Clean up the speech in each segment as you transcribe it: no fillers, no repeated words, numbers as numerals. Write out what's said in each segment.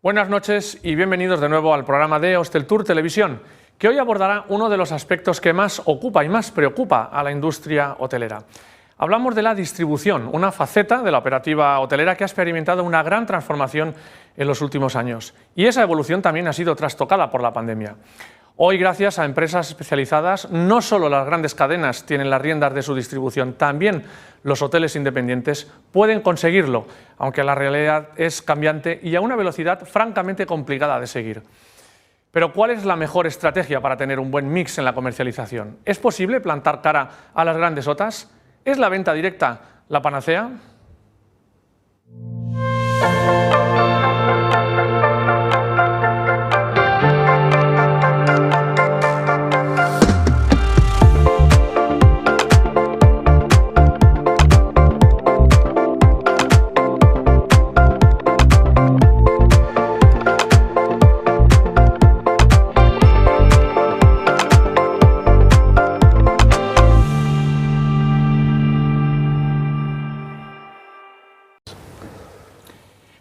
Buenas noches y bienvenidos de nuevo al programa de Hosteltour Televisión, que hoy abordará uno de los aspectos que más ocupa y más preocupa a la industria hotelera. Hablamos de la distribución, una faceta de la operativa hotelera que ha experimentado una gran transformación en los últimos años. Y esa evolución también ha sido trastocada por la pandemia. Hoy, gracias a empresas especializadas, no solo las grandes cadenas tienen las riendas de su distribución, también los hoteles independientes pueden conseguirlo, aunque la realidad es cambiante y a una velocidad francamente complicada de seguir. Pero ¿cuál es la mejor estrategia para tener un buen mix en la comercialización? ¿Es posible plantar cara a las grandes OTAs? ¿Es la venta directa la panacea?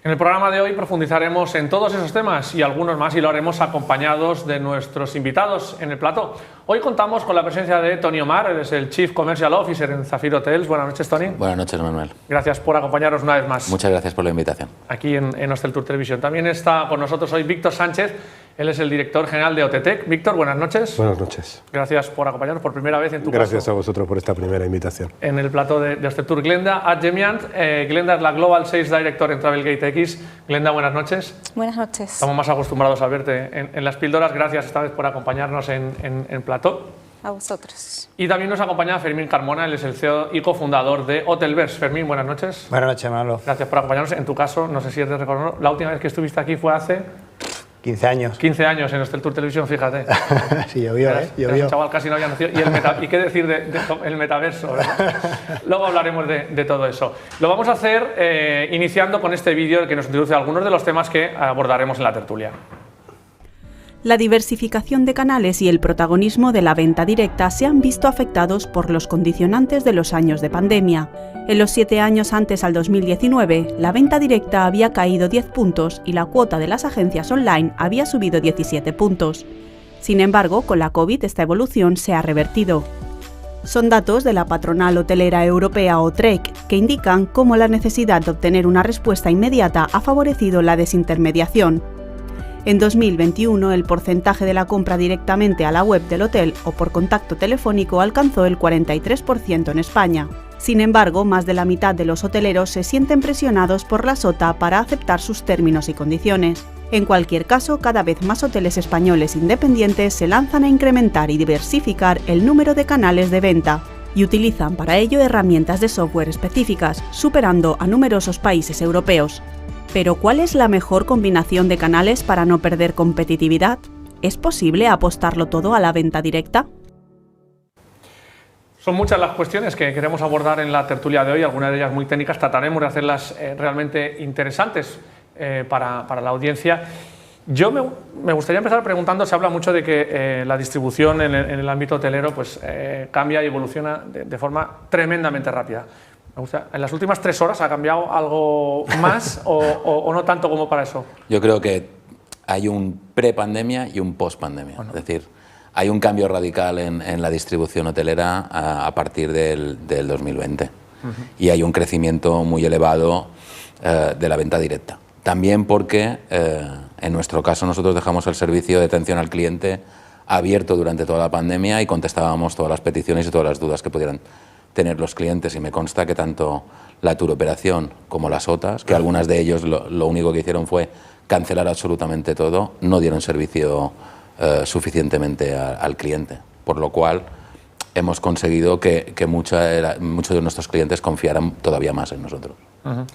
En el programa de hoy profundizaremos en todos esos temas y algunos más, y lo haremos acompañados de nuestros invitados en el plató. Hoy contamos con la presencia de Tony Omar, él es el Chief Commercial Officer en Zafir Hotels. Buenas noches, Tony. Buenas noches, Manuel. Gracias por acompañarnos una vez más. Muchas gracias por la invitación. Aquí en Hosteltour Televisión. También está con nosotros hoy Víctor Sánchez, él es el director general de OTTEC. Víctor, buenas noches. Buenas noches. Gracias por acompañarnos por primera vez en tu Gracias caso, a vosotros por esta primera invitación. en el plató de Hosteltour. Glenda Adjemian, Glenda es la Global Sales Director en Travelgate X. Glenda, buenas noches. Buenas noches. Estamos más acostumbrados a verte en las píldoras. Gracias esta vez por acompañarnos en plató. A vosotros. Y también nos acompaña Fermín Carmona, él es el CEO y cofundador de Hotelverse. Fermín, buenas noches. Buenas noches, Manolo. Gracias por acompañarnos. En tu caso, no sé si es de recordar, la última vez que estuviste aquí fue hace 15 años. 15 años en Hosteltour Televisión, fíjate. Sí, llovió, Eras un chaval casi no había nacido. ¿Y qué decir el metaverso? ¿Verdad? Luego hablaremos de todo eso. Lo vamos a hacer iniciando con este vídeo que nos introduce algunos de los temas que abordaremos en la tertulia. La diversificación de canales y el protagonismo de la venta directa se han visto afectados por los condicionantes de los años de pandemia. En los 7 años antes al 2019, la venta directa había caído 10 puntos y la cuota de las agencias online había subido 17 puntos. Sin embargo, con la COVID esta evolución se ha revertido. Son datos de la patronal hotelera europea OTREC que indican cómo la necesidad de obtener una respuesta inmediata ha favorecido la desintermediación. En 2021, el porcentaje de la compra directamente a la web del hotel o por contacto telefónico alcanzó el 43% en España. Sin embargo, más de la mitad de los hoteleros se sienten presionados por la SOTA para aceptar sus términos y condiciones. En cualquier caso, cada vez más hoteles españoles independientes se lanzan a incrementar y diversificar el número de canales de venta y utilizan para ello herramientas de software específicas, superando a numerosos países europeos. Pero ¿cuál es la mejor combinación de canales para no perder competitividad? ¿Es posible apostarlo todo a la venta directa? Son muchas las cuestiones que queremos abordar en la tertulia de hoy, algunas de ellas muy técnicas. Trataremos de hacerlas realmente interesantes para la audiencia. Yo me gustaría empezar preguntando, se habla mucho de que la distribución en el ámbito hotelero pues, cambia y evoluciona de forma tremendamente rápida. ¿En las últimas 3 horas ha cambiado algo más o no tanto como para eso? Yo creo que hay un pre-pandemia y un post-pandemia. Bueno. Es decir, hay un cambio radical en la distribución hotelera a partir del 2020. Y hay un crecimiento muy elevado de la venta directa. También porque, en nuestro caso, nosotros dejamos el servicio de atención al cliente abierto durante toda la pandemia y contestábamos todas las peticiones y todas las dudas que pudieran tener los clientes, y me consta que tanto la tour operación como las OTAs, que algunas de ellos lo único que hicieron fue cancelar absolutamente todo, no dieron servicio suficientemente al cliente, por lo cual hemos conseguido que muchos de nuestros clientes confiaran todavía más en nosotros.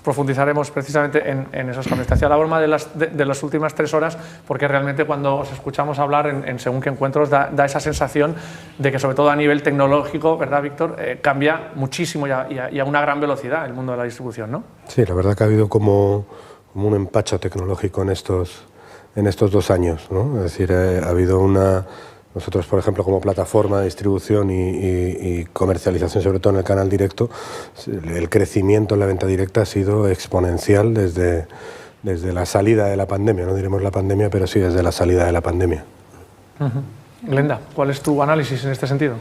Profundizaremos precisamente en esos cambios. Te hacía la broma de las últimas 3 horas, porque realmente cuando os escuchamos hablar en según qué encuentros da esa sensación de que, sobre todo a nivel tecnológico, ¿verdad, Víctor? Cambia muchísimo y a una gran velocidad el mundo de la distribución, ¿no? Sí, la verdad que ha habido como un empacho tecnológico en estos 2 años, ¿no? Es decir, ha habido una Nosotros, por ejemplo, como plataforma de distribución y comercialización, sobre todo en el canal directo, el crecimiento en la venta directa ha sido exponencial desde desde la salida de la pandemia, no diremos la pandemia, pero sí desde la salida de la pandemia. Glenda, ¿cuál es tu análisis en este sentido?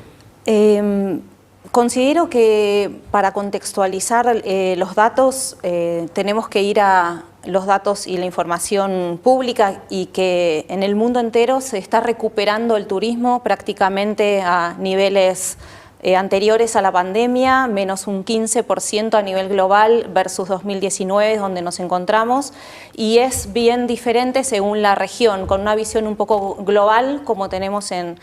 Considero que para contextualizar los datos tenemos que ir a los datos y la información pública, y que en el mundo entero se está recuperando el turismo prácticamente a niveles anteriores a la pandemia, menos un 15% a nivel global versus 2019, donde nos encontramos, y es bien diferente según la región, con una visión un poco global, como tenemos en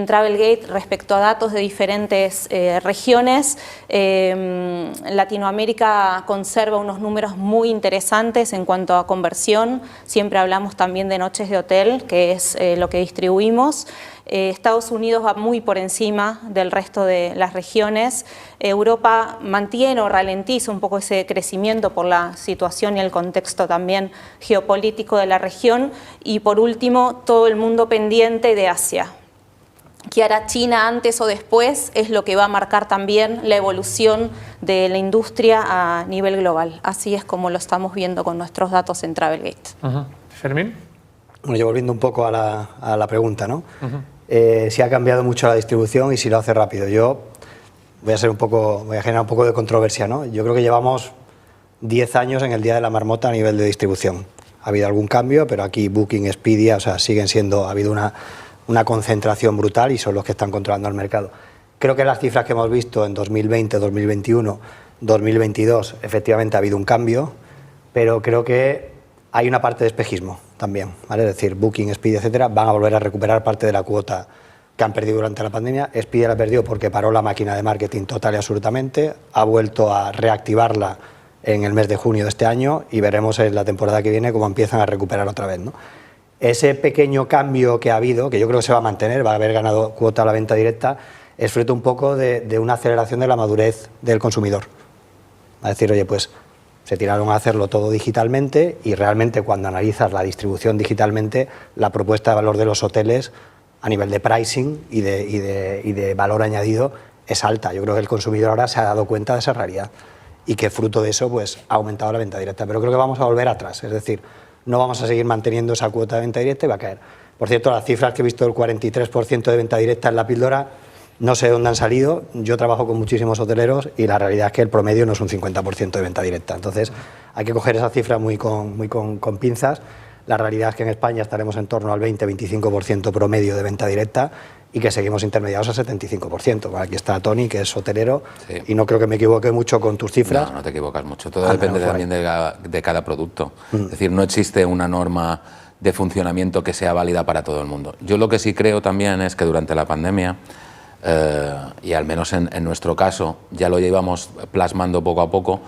Travelgate respecto a datos de diferentes regiones. Latinoamérica conserva unos números muy interesantes en cuanto a conversión, siempre hablamos también de noches de hotel, que es lo que distribuimos. Estados Unidos va muy por encima del resto de las regiones. Europa mantiene o ralentiza un poco ese crecimiento por la situación y el contexto también geopolítico de la región. Y por último, todo el mundo pendiente de Asia. ¿Qué hará China antes o después? Es lo que va a marcar también la evolución de la industria a nivel global. Así es como lo estamos viendo con nuestros datos en Travelgate. Fermín. Bueno, yo volviendo un poco a la pregunta, ¿no? Si ha cambiado mucho la distribución y si lo hace rápido. Yo voy a generar un poco de controversia, ¿no? Yo creo que llevamos 10 años en el Día de la Marmota a nivel de distribución. Ha habido algún cambio, pero aquí Booking, Expedia, o sea, siguen siendo, ha habido una concentración brutal y son los que están controlando el mercado. Creo que las cifras que hemos visto en 2020, 2021, 2022, efectivamente ha habido un cambio, pero creo que hay una parte de espejismo también, ¿vale? Es decir, Booking, Expedia, etcétera, van a volver a recuperar parte de la cuota que han perdido durante la pandemia. Expedia la perdió porque paró la máquina de marketing total y absolutamente, ha vuelto a reactivarla en el mes de junio de este año y veremos en la temporada que viene cómo empiezan a recuperar otra vez, ¿no? Ese pequeño cambio que ha habido, que yo creo que se va a mantener, va a haber ganado cuota a la venta directa, es fruto un poco de una aceleración de la madurez del consumidor. Va a decir, oye, pues se tiraron a hacerlo todo digitalmente y realmente cuando analizas la distribución digitalmente, la propuesta de valor de los hoteles a nivel de pricing y de valor añadido es alta. Yo creo que el consumidor ahora se ha dado cuenta de esa realidad y que fruto de eso pues, ha aumentado la venta directa. Pero creo que vamos a volver atrás, es decir, no vamos a seguir manteniendo esa cuota de venta directa y va a caer. Por cierto, las cifras que he visto del 43% de venta directa en la píldora, no sé de dónde han salido. Yo trabajo con muchísimos hoteleros y la realidad es que el promedio no es un 50% de venta directa. Entonces, hay que coger esa cifra muy con pinzas. La realidad es que en España estaremos en torno al 20-25% promedio de venta directa y que seguimos intermediados al 75%. Aquí está Tony, que es hotelero, sí. Y no creo que me equivoque mucho con tus cifras. No te equivocas mucho. Todo depende también de cada producto. Es decir, no existe una norma de funcionamiento que sea válida para todo el mundo. Yo lo que sí creo también es que durante la pandemia, y al menos en nuestro caso, ya lo llevamos plasmando poco a poco,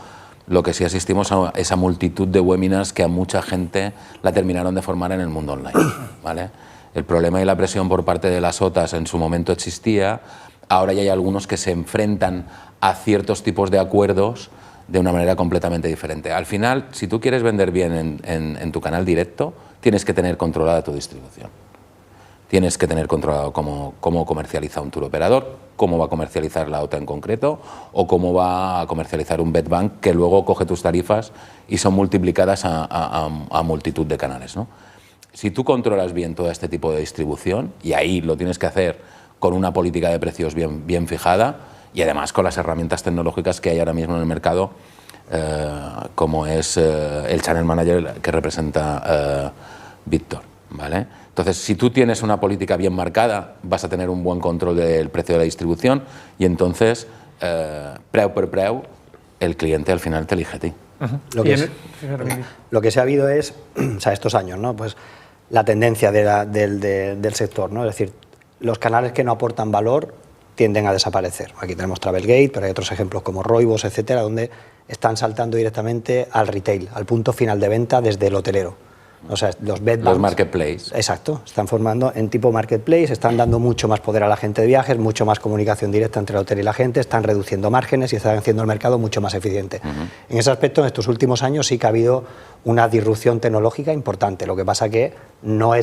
lo que sí asistimos a esa multitud de webinars que a mucha gente la terminaron de formar en el mundo online, ¿vale? El problema y la presión por parte de las OTAs en su momento existía, ahora ya hay algunos que se enfrentan a ciertos tipos de acuerdos de una manera completamente diferente. Al final, si tú quieres vender bien en tu canal directo, tienes que tener controlada tu distribución. Tienes que tener controlado cómo comercializa un tour operador, cómo va a comercializar la OTA en concreto o cómo va a comercializar un bedbank que luego coge tus tarifas y son multiplicadas a multitud de canales, ¿no? Si tú controlas bien todo este tipo de distribución, y ahí lo tienes que hacer con una política de precios bien fijada y además con las herramientas tecnológicas que hay ahora mismo en el mercado, como es el Channel Manager que representa Víctor, ¿vale? Entonces, si tú tienes una política bien marcada, vas a tener un buen control del precio de la distribución y entonces, preu per preu, el cliente al final te elige a ti. Lo que se ha habido es, o sea, estos años, ¿no? Pues la tendencia del sector, ¿no? Es decir, los canales que no aportan valor tienden a desaparecer. Aquí tenemos Travelgate, pero hay otros ejemplos como Roivos, etcétera, donde están saltando directamente al retail, al punto final de venta desde el hotelero. O sea, los bedbanks, los marketplace. Exacto, están formando en tipo marketplace, están dando mucho más poder a la gente de viajes, mucho más comunicación directa entre el hotel y la gente, están reduciendo márgenes y están haciendo el mercado mucho más eficiente. En ese aspecto, en estos últimos años sí que ha habido una disrupción tecnológica importante. Lo que pasa que no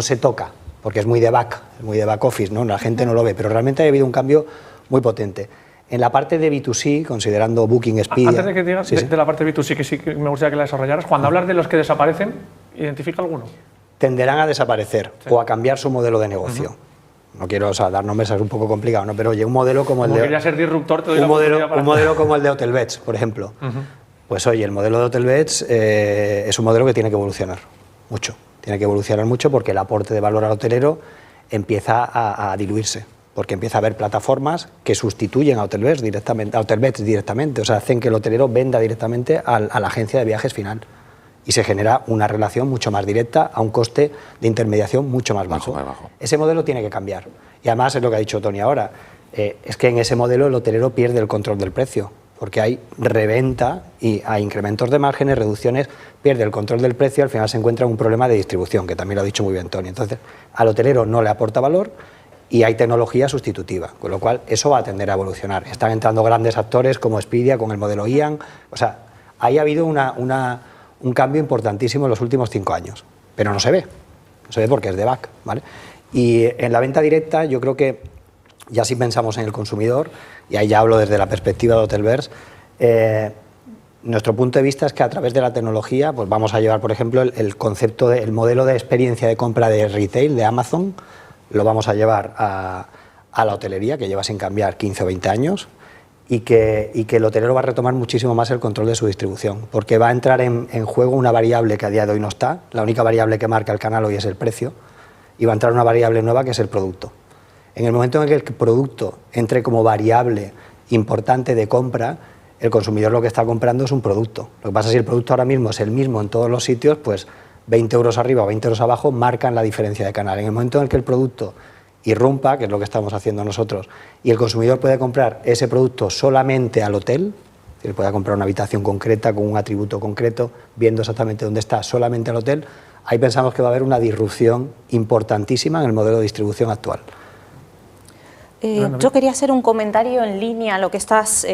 se toca, porque es muy de back office, ¿no? La gente no lo ve, pero realmente ha habido un cambio muy potente. En la parte de B2C, considerando Booking, Expedia... Antes de que digas de la parte B2C, que sí que me gustaría que la desarrollaras, cuando hablas de los que desaparecen, ¿identifica alguno? Tenderán a desaparecer o a cambiar su modelo de negocio. No quiero dar nombres, es un poco complicado, ¿no? Pero oye, un modelo como el de... quería ser disruptor, te doy un modelo como el de Hotelbeds, por ejemplo. Pues oye, el modelo de Hotelbeds es un modelo que tiene que evolucionar mucho. Tiene que evolucionar mucho porque el aporte de valor al hotelero empieza a diluirse. Porque empieza a haber plataformas que sustituyen a Hotelbeds directamente, o sea, hacen que el hotelero venda directamente a la agencia de viajes final. Y se genera una relación mucho más directa a un coste de intermediación mucho más bajo. Ese modelo tiene que cambiar. Y además es lo que ha dicho Tony ahora, es que en ese modelo el hotelero pierde el control del precio, porque hay reventa y hay incrementos de márgenes, reducciones, pierde el control del precio, al final se encuentra un problema de distribución, que también lo ha dicho muy bien Tony. Entonces, al hotelero no le aporta valor y hay tecnología sustitutiva, con lo cual eso va a tender a evolucionar. Están entrando grandes actores como Expedia, con el modelo IAN, o sea, ahí ha habido un cambio importantísimo en los últimos 5 años, pero no se ve porque es de back, ¿vale? Y en la venta directa yo creo que ya si pensamos en el consumidor, y ahí ya hablo desde la perspectiva de Hotelbeds, nuestro punto de vista es que a través de la tecnología pues vamos a llevar, por ejemplo, el concepto, el modelo de experiencia de compra de retail de Amazon, lo vamos a llevar a la hotelería, que lleva sin cambiar 15 o 20 años, y que el hotelero va a retomar muchísimo más el control de su distribución, porque va a entrar en juego una variable que a día de hoy no está, la única variable que marca el canal hoy es el precio, y va a entrar una variable nueva que es el producto. En el momento en el que el producto entre como variable importante de compra, el consumidor lo que está comprando es un producto. Lo que pasa es que si el producto ahora mismo es el mismo en todos los sitios, pues 20 euros arriba o 20 euros abajo marcan la diferencia de canal. En el momento en el que el producto irrumpa, que es lo que estamos haciendo nosotros, y el consumidor puede comprar ese producto solamente al hotel, es decir, puede comprar una habitación concreta con un atributo concreto, viendo exactamente dónde está, solamente al hotel, ahí pensamos que va a haber una disrupción importantísima en el modelo de distribución actual. Yo quería hacer un comentario en línea a lo que estás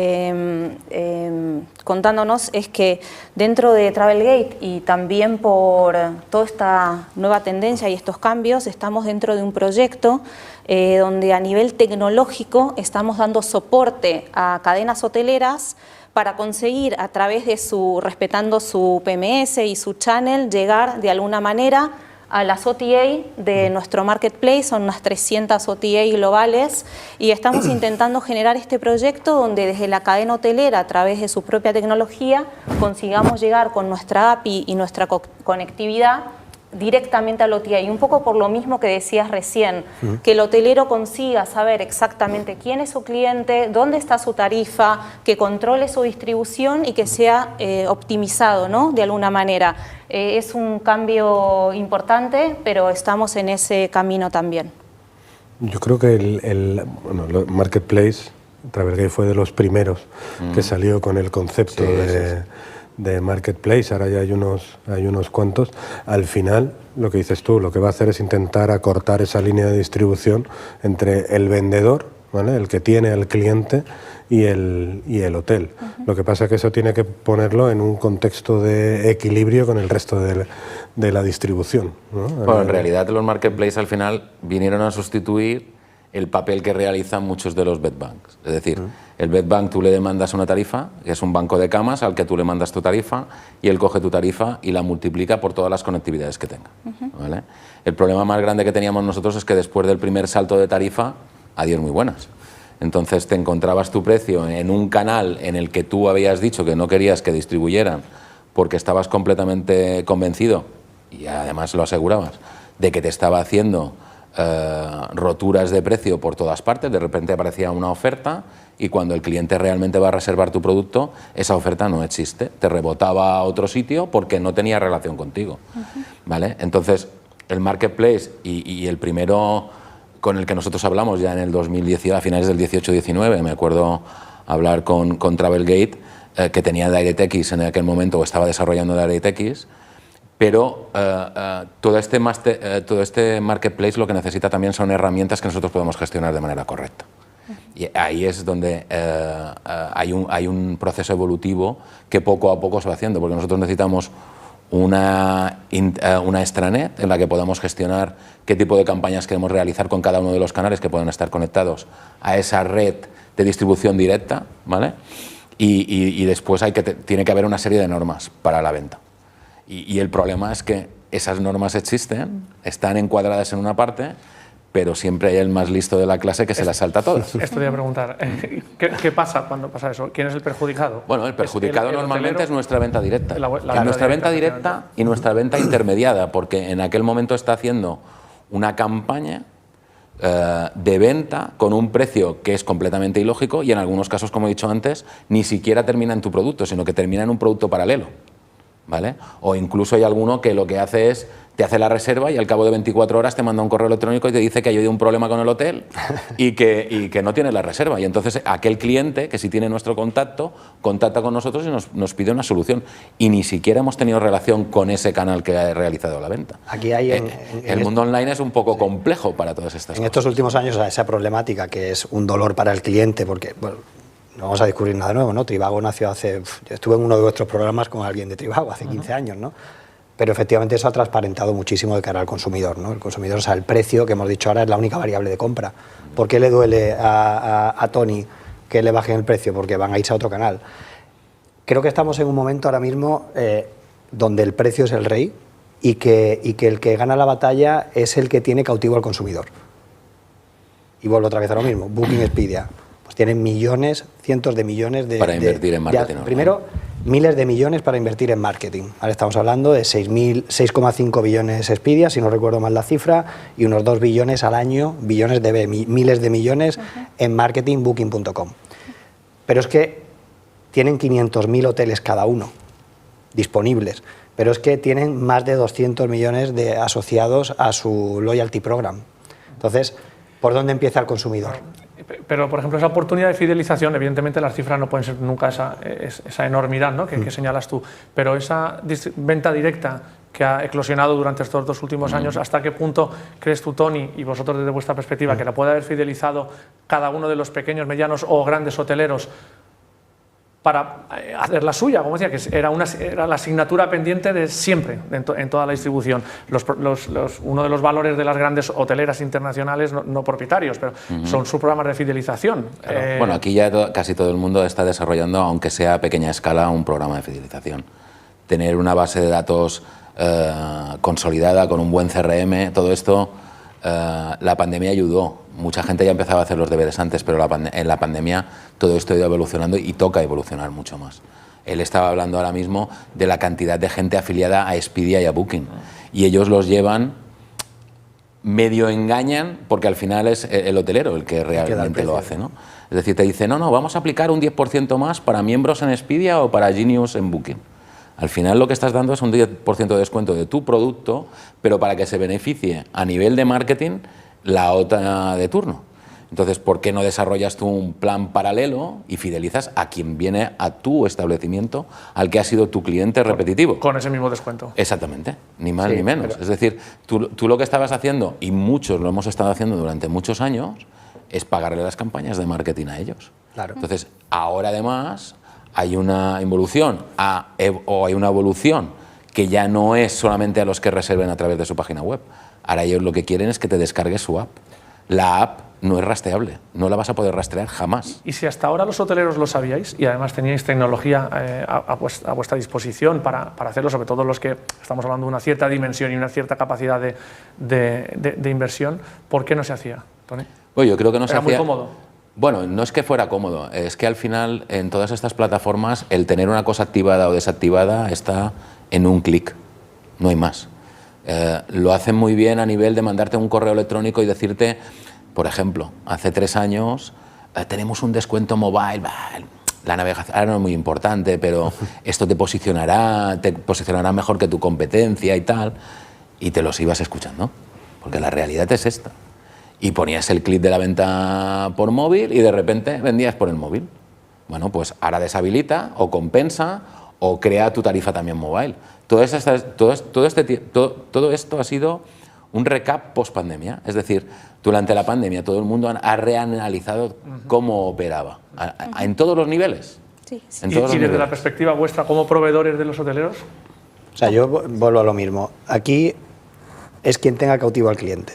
contándonos, es que dentro de Travelgate y también por toda esta nueva tendencia y estos cambios, estamos dentro de un proyecto donde a nivel tecnológico estamos dando soporte a cadenas hoteleras para conseguir a través de respetando su PMS y su channel, llegar de alguna manera a las OTA de nuestro marketplace, son unas 300 OTA globales, y estamos intentando generar este proyecto donde desde la cadena hotelera, a través de su propia tecnología, consigamos llegar con nuestra API y nuestra conectividad directamente al OTA. Y un poco por lo mismo que decías recién, que el hotelero consiga saber exactamente quién es su cliente, dónde está su tarifa, que controle su distribución y que sea optimizado, ¿no? De alguna manera. Es un cambio importante, pero estamos en ese camino también. Yo creo que el Marketplace, Travelgate fue de los primeros que salió con el concepto de Marketplace, ahora ya hay unos cuantos. Al final, lo que dices tú, lo que va a hacer es intentar acortar esa línea de distribución entre el vendedor, ¿vale?, el que tiene al cliente, y el hotel. Lo que pasa es que eso tiene que ponerlo en un contexto de equilibrio con el resto de la distribución, ¿no? Bueno, en realidad los marketplaces al final vinieron a sustituir el papel que realizan muchos de los bedbanks. Es decir, el bedbank tú le demandas una tarifa, que es un banco de camas al que tú le mandas tu tarifa, y él coge tu tarifa y la multiplica por todas las conectividades que tenga. ¿Vale? El problema más grande que teníamos nosotros es que después del primer salto de tarifa, adiós muy buenas. Entonces te encontrabas tu precio en un canal en el que tú habías dicho que no querías que distribuyeran porque estabas completamente convencido, y además lo asegurabas, de que te estaba haciendo roturas de precio por todas partes. De repente aparecía una oferta y cuando el cliente realmente va a reservar tu producto, esa oferta no existe, te rebotaba a otro sitio porque no tenía relación contigo. ¿Vale? Entonces el marketplace y el primero con el que nosotros hablamos ya en el 2018, a finales del 18-19, me acuerdo hablar con Travelgate, que tenía DirectX en aquel momento, o estaba desarrollando DirectX, pero todo este marketplace lo que necesita también son herramientas que nosotros podemos gestionar de manera correcta. Y ahí es donde hay un proceso evolutivo que poco a poco se va haciendo, porque nosotros necesitamos una extranet en la que podamos gestionar qué tipo de campañas queremos realizar con cada uno de los canales que pueden estar conectados a esa red de distribución directa, ¿vale? Y después tiene que haber una serie de normas para la venta. Y el problema es que esas normas existen, están encuadradas en una parte, pero siempre hay el más listo de la clase que se las salta todas. Esto te iba a preguntar, ¿qué pasa cuando pasa eso? ¿Quién es el perjudicado? Bueno, el perjudicado el normalmente hotelero, es nuestra venta directa. Nuestra venta directa y nuestra venta intermediada, porque en aquel momento está haciendo una campaña de venta con un precio que es completamente ilógico y en algunos casos, como he dicho antes, ni siquiera termina en tu producto, sino que termina en un producto paralelo, ¿vale? O incluso hay alguno que lo que hace es, te hace la reserva y al cabo de 24 horas te manda un correo electrónico y te dice que hay un problema con el hotel y que no tiene la reserva. Y entonces aquel cliente, que sí tiene nuestro contacto, contacta con nosotros y nos pide una solución. Y ni siquiera hemos tenido relación con ese canal que ha realizado la venta. Aquí hay el mundo online es un poco complejo para todas estas cosas. En estos últimos años, esa problemática que es un dolor para el cliente, porque bueno, no vamos a descubrir nada nuevo, ¿no? Trivago nació hace... Yo estuve en uno de vuestros programas con alguien de Trivago hace 15 años, ¿no? Pero efectivamente eso ha transparentado muchísimo de cara al consumidor, ¿no? El consumidor, o sea, el precio, que hemos dicho ahora, es la única variable de compra. ¿Por qué le duele a Tony que le bajen el precio? Porque van a irse a otro canal. Creo que estamos en un momento ahora mismo donde el precio es el rey y que el que gana la batalla es el que tiene cautivo al consumidor. Y vuelvo otra vez a lo mismo, Booking, Expedia, pues tienen millones, cientos de millones de... Para invertir en marketing. Primero, miles de millones para invertir en marketing. Ahora estamos hablando de 6,5 billones Expedia, si no recuerdo mal la cifra, y unos 2 billones al año, miles de millones en marketing, Booking.com. Pero es que tienen 500.000 hoteles cada uno disponibles, pero es que tienen más de 200 millones de asociados a su loyalty program. Entonces, ¿por dónde empieza el consumidor? Pero, por ejemplo, esa oportunidad de fidelización, evidentemente las cifras no pueden ser nunca esa enormidad, ¿no? que señalas tú, pero esa venta directa que ha eclosionado durante estos 2 últimos años, ¿hasta qué punto crees tú, Tony, y vosotros desde vuestra perspectiva, que la puede haber fidelizado cada uno de los pequeños, medianos o grandes hoteleros para hacer la suya? Como decía, que era la asignatura pendiente de siempre en toda la distribución. Uno de los valores de las grandes hoteleras internacionales, no propietarios, pero son sus programas de fidelización. Claro. Bueno, aquí ya casi todo el mundo está desarrollando, aunque sea a pequeña escala, un programa de fidelización. Tener una base de datos consolidada con un buen CRM, todo esto, la pandemia ayudó. Mucha gente ya empezaba a hacer los deberes antes, pero en la pandemia todo esto ha ido evolucionando y toca evolucionar mucho más. Él estaba hablando ahora mismo de la cantidad de gente afiliada a Expedia y a Booking. Y ellos los llevan, medio engañan, porque al final es el hotelero el que realmente lo hace, ¿no? Es decir, te dice, no, vamos a aplicar un 10% más para miembros en Expedia o para Genius en Booking. Al final lo que estás dando es un 10% de descuento de tu producto, pero para que se beneficie a nivel de marketing la otra de turno. Entonces, ¿por qué no desarrollas tú un plan paralelo y fidelizas a quien viene a tu establecimiento, al que ha sido tu cliente repetitivo? Con ese mismo descuento. Exactamente, ni más ni menos. Es decir, tú lo que estabas haciendo, y muchos lo hemos estado haciendo durante muchos años, es pagarle las campañas de marketing a ellos. Claro. Entonces, ahora además hay una evolución que ya no es solamente a los que reserven a través de su página web. Ahora ellos lo que quieren es que te descargues su app. La app no es rastreable, no la vas a poder rastrear jamás. Y si hasta ahora los hoteleros lo sabíais y además teníais tecnología a vuestra disposición para hacerlo, sobre todo los que estamos hablando de una cierta dimensión y una cierta capacidad de inversión, ¿por qué no se hacía, Tony? Pues yo creo que no se hacía. Era muy cómodo. Bueno, no es que fuera cómodo, es que al final en todas estas plataformas el tener una cosa activada o desactivada está en un clic, no hay más. Lo hacen muy bien a nivel de mandarte un correo electrónico y decirte, por ejemplo, hace 3 años tenemos un descuento mobile, la navegación ahora no es muy importante, pero esto te posicionará mejor que tu competencia y tal, y te los ibas escuchando, porque la realidad es esta. Y ponías el clip de la venta por móvil y de repente vendías por el móvil. Bueno, pues ahora deshabilita o compensa o crea tu tarifa también mobile. Todo esto ha sido un recap post-pandemia. Es decir, durante la pandemia todo el mundo ha reanalizado cómo operaba, en todos los niveles. Sí, sí. En todos los y desde niveles. la perspectiva vuestra como proveedores de los hoteleros, O sea, yo vuelvo a lo mismo. Aquí es quien tenga cautivo al cliente.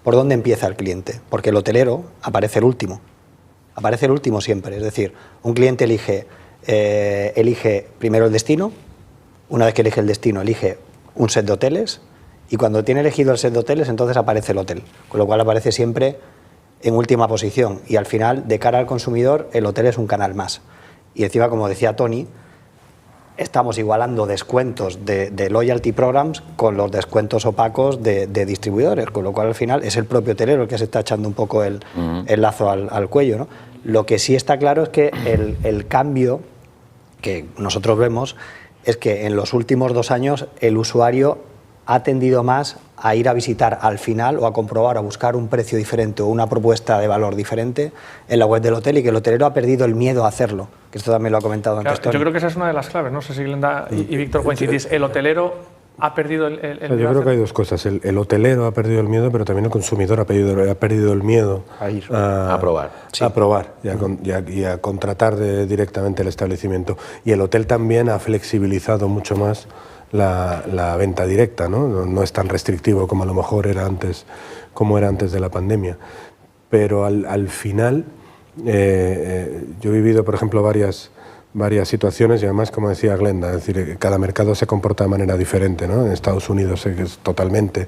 ¿Por dónde empieza el cliente? Porque el hotelero aparece el último. Aparece el último siempre. Es decir, un cliente elige primero el destino. Una vez que elige el destino, elige un set de hoteles. Y cuando tiene elegido el set de hoteles, entonces aparece el hotel. Con lo cual aparece siempre en última posición. Y al final, de cara al consumidor, el hotel es un canal más. Y encima, como decía Tony, estamos igualando descuentos de loyalty programs con los descuentos opacos de distribuidores, con lo cual al final es el propio hotelero el que se está echando un poco el lazo al cuello, ¿no? Lo que sí está claro es que el cambio que nosotros vemos es que en los últimos 2 años el usuario ha tendido más a ir a visitar al final o a comprobar, a buscar un precio diferente o una propuesta de valor diferente en la web del hotel, y que el hotelero ha perdido el miedo a hacerlo, que esto también lo ha comentado antes Tony. Yo creo que esa es una de las claves, no sé si Glenda y Víctor coincidís. El hotelero ha perdido el miedo. Yo creo que hay dos cosas. El hotelero ha perdido el miedo, pero también el consumidor ha perdido el miedo a probar. Sí. A probar y a contratar directamente el establecimiento. Y el hotel también ha flexibilizado mucho más la venta directa, ¿no? No es tan restrictivo como a lo mejor era antes de la pandemia. Pero al final, yo he vivido, por ejemplo, varias situaciones, y además, como decía Glenda, es decir, cada mercado se comporta de manera diferente, ¿no? En Estados Unidos es totalmente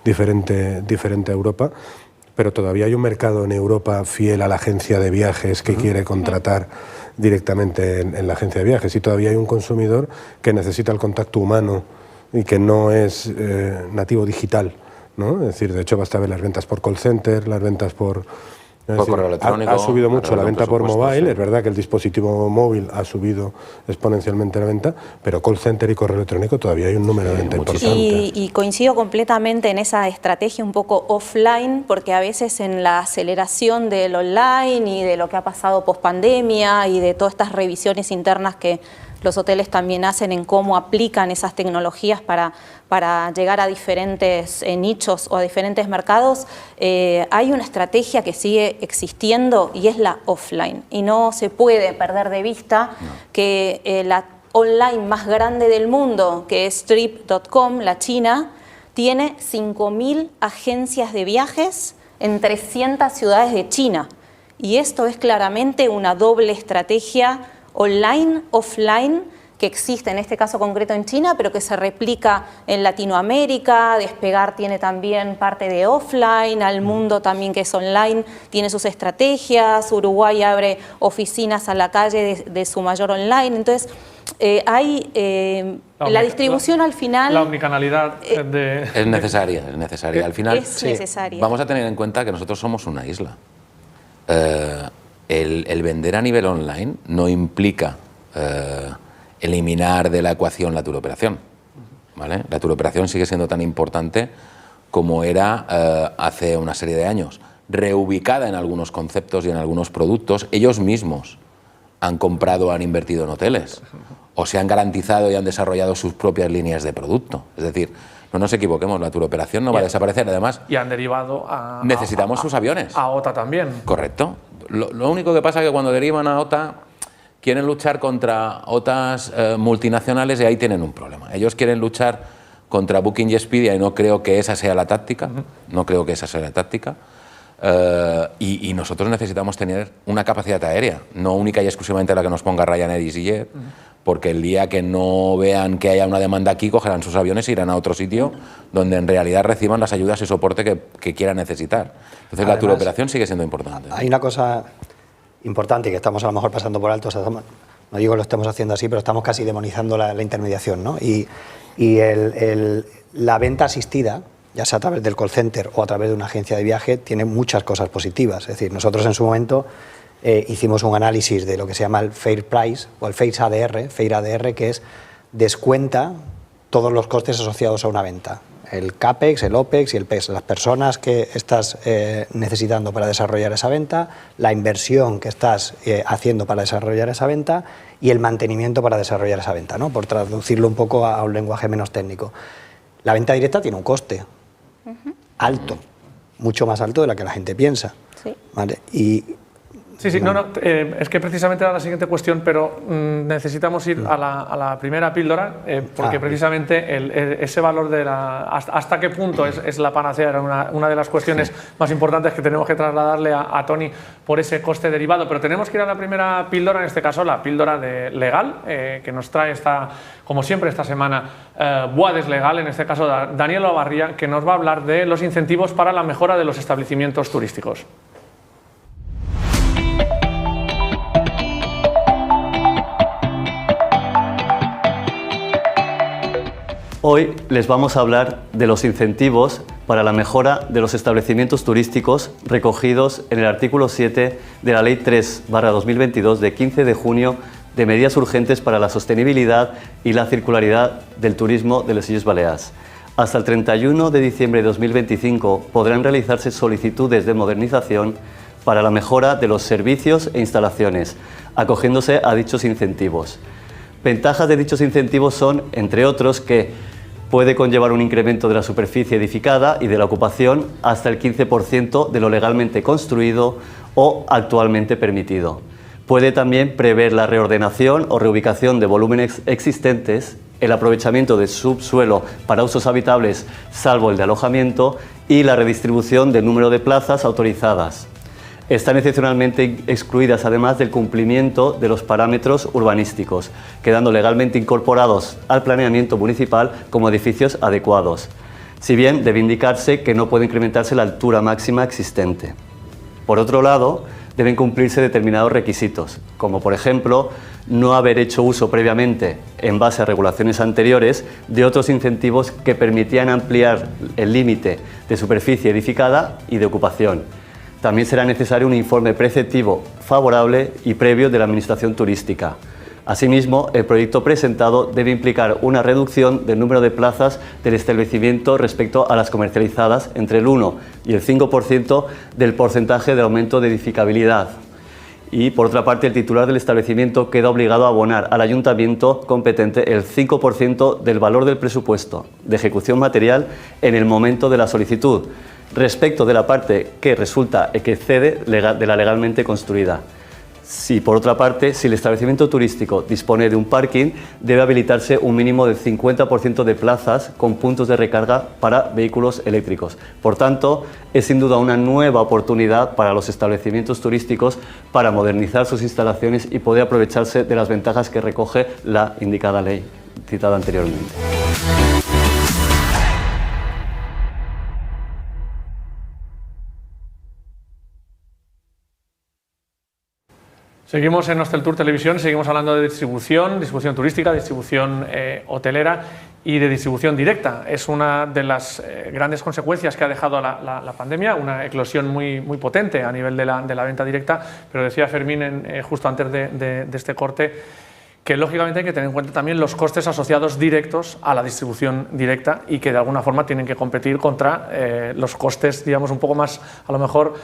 diferente a Europa, pero todavía hay un mercado en Europa fiel a la agencia de viajes que quiere contratar directamente en la agencia de viajes, y todavía hay un consumidor que necesita el contacto humano y que no es nativo digital, ¿no? Es decir, de hecho basta ver las ventas por call center, las ventas por correo electrónico. Ha subido mucho la venta por mobile, sí. Es verdad que el dispositivo móvil ha subido exponencialmente la venta, pero call center y correo electrónico todavía hay un número de venta importante. Y coincido completamente en esa estrategia un poco offline, porque a veces en la aceleración del online y de lo que ha pasado post-pandemia y de todas estas revisiones internas que los hoteles también hacen en cómo aplican esas tecnologías para llegar a diferentes nichos o a diferentes mercados, hay una estrategia que sigue existiendo y es la offline. Y no se puede perder de vista que la online más grande del mundo, que es Trip.com, la China, tiene 5.000 agencias de viajes en 300 ciudades de China. Y esto es claramente una doble estrategia online, offline, que existe en este caso concreto en China, pero que se replica en Latinoamérica. Despegar tiene también parte de offline, al mundo también que es online, tiene sus estrategias. Uruguay abre oficinas a la calle de su mayor online. Entonces, hay la distribución al final... La omnicanalidad es necesaria, es necesaria. Al final, es necesaria. Vamos a tener en cuenta que nosotros somos una isla. El vender a nivel online no implica eliminar de la ecuación la turoperación, ¿vale? La turoperación sigue siendo tan importante como era hace una serie de años, reubicada en algunos conceptos y en algunos productos. Ellos mismos han comprado, han invertido en hoteles, o se han garantizado y han desarrollado sus propias líneas de producto. Es decir, no nos equivoquemos, la turoperación no va a desaparecer, además... Y han derivado a... Necesitamos sus aviones. A OTA también. Correcto. Lo único que pasa es que cuando derivan a OTA, quieren luchar contra OTAs multinacionales, y ahí tienen un problema. Ellos quieren luchar contra Booking y Expedia, y no creo que esa sea la táctica. No creo que esa sea la táctica. Y nosotros necesitamos tener una capacidad aérea, no única y exclusivamente la que nos ponga Ryanair y EasyJet, porque el día que no vean que haya una demanda aquí, cogerán sus aviones e irán a otro sitio donde en realidad reciban las ayudas y soporte que quieran necesitar. Entonces, además, la turoperación sigue siendo importante. Hay una cosa importante que estamos a lo mejor pasando por alto, o sea, no digo que lo estemos haciendo así, pero estamos casi demonizando la intermediación, ¿no? Y la venta asistida, ya sea a través del call center o a través de una agencia de viaje, tiene muchas cosas positivas. Es decir, nosotros en su momento hicimos un análisis de lo que se llama el Fair Price o el Fair ADR, que es descuenta todos los costes asociados a una venta. El CAPEX, el OPEX y el PEX, las personas que estás necesitando para desarrollar esa venta, la inversión que estás haciendo para desarrollar esa venta y el mantenimiento para desarrollar esa venta, ¿no? Por traducirlo un poco a un lenguaje menos técnico. La venta directa tiene un coste alto, mucho más alto de lo que la gente piensa. Sí. ¿Vale? Y Sí, sí, no, es que precisamente era la siguiente cuestión, pero necesitamos ir a la primera píldora, porque precisamente ese valor de hasta qué punto es la panacea era una de las cuestiones más importantes que tenemos que trasladarle a Tony por ese coste derivado. Pero tenemos que ir a la primera píldora, en este caso la píldora legal, que nos trae como siempre esta semana, Boades Legal, en este caso Daniel Olavarría, que nos va a hablar de los incentivos para la mejora de los establecimientos turísticos. Hoy les vamos a hablar de los incentivos para la mejora de los establecimientos turísticos recogidos en el artículo 7 de la Ley 3/2022 de 15 de junio de medidas urgentes para la sostenibilidad y la circularidad del turismo de les Illes Balears. Hasta el 31 de diciembre de 2025 podrán realizarse solicitudes de modernización para la mejora de los servicios e instalaciones, acogiéndose a dichos incentivos. Ventajas de dichos incentivos son, entre otros, que puede conllevar un incremento de la superficie edificada y de la ocupación hasta el 15% de lo legalmente construido o actualmente permitido. Puede también prever la reordenación o reubicación de volúmenes existentes, el aprovechamiento del subsuelo para usos habitables, salvo el de alojamiento, y la redistribución del número de plazas autorizadas. Están excepcionalmente excluidas además del cumplimiento de los parámetros urbanísticos, quedando legalmente incorporados al planeamiento municipal como edificios adecuados, si bien debe indicarse que no puede incrementarse la altura máxima existente. Por otro lado, deben cumplirse determinados requisitos, como por ejemplo, no haber hecho uso previamente, en base a regulaciones anteriores, de otros incentivos que permitían ampliar el límite de superficie edificada y de ocupación. También será necesario un informe preceptivo favorable y previo de la Administración turística. Asimismo, el proyecto presentado debe implicar una reducción del número de plazas del establecimiento respecto a las comercializadas entre el 1 y el 5% del porcentaje de aumento de edificabilidad. Y, por otra parte, el titular del establecimiento queda obligado a abonar al ayuntamiento competente el 5% del valor del presupuesto de ejecución material en el momento de la solicitud, respecto de la parte que resulta que excede de la legalmente construida. Si, por otra parte, si el establecimiento turístico dispone de un parking, debe habilitarse un mínimo del 50% de plazas con puntos de recarga para vehículos eléctricos. Por tanto, es sin duda una nueva oportunidad para los establecimientos turísticos para modernizar sus instalaciones y poder aprovecharse de las ventajas que recoge la indicada ley citada anteriormente. Seguimos en Hostel Tour Televisión, seguimos hablando de distribución turística, distribución hotelera y de distribución directa. Es una de las grandes consecuencias que ha dejado la pandemia, una eclosión muy potente a nivel de la venta directa, pero decía Fermín justo antes de este corte que lógicamente hay que tener en cuenta también los costes asociados directos a la distribución directa y que de alguna forma tienen que competir contra los costes, digamos, un poco más a lo mejor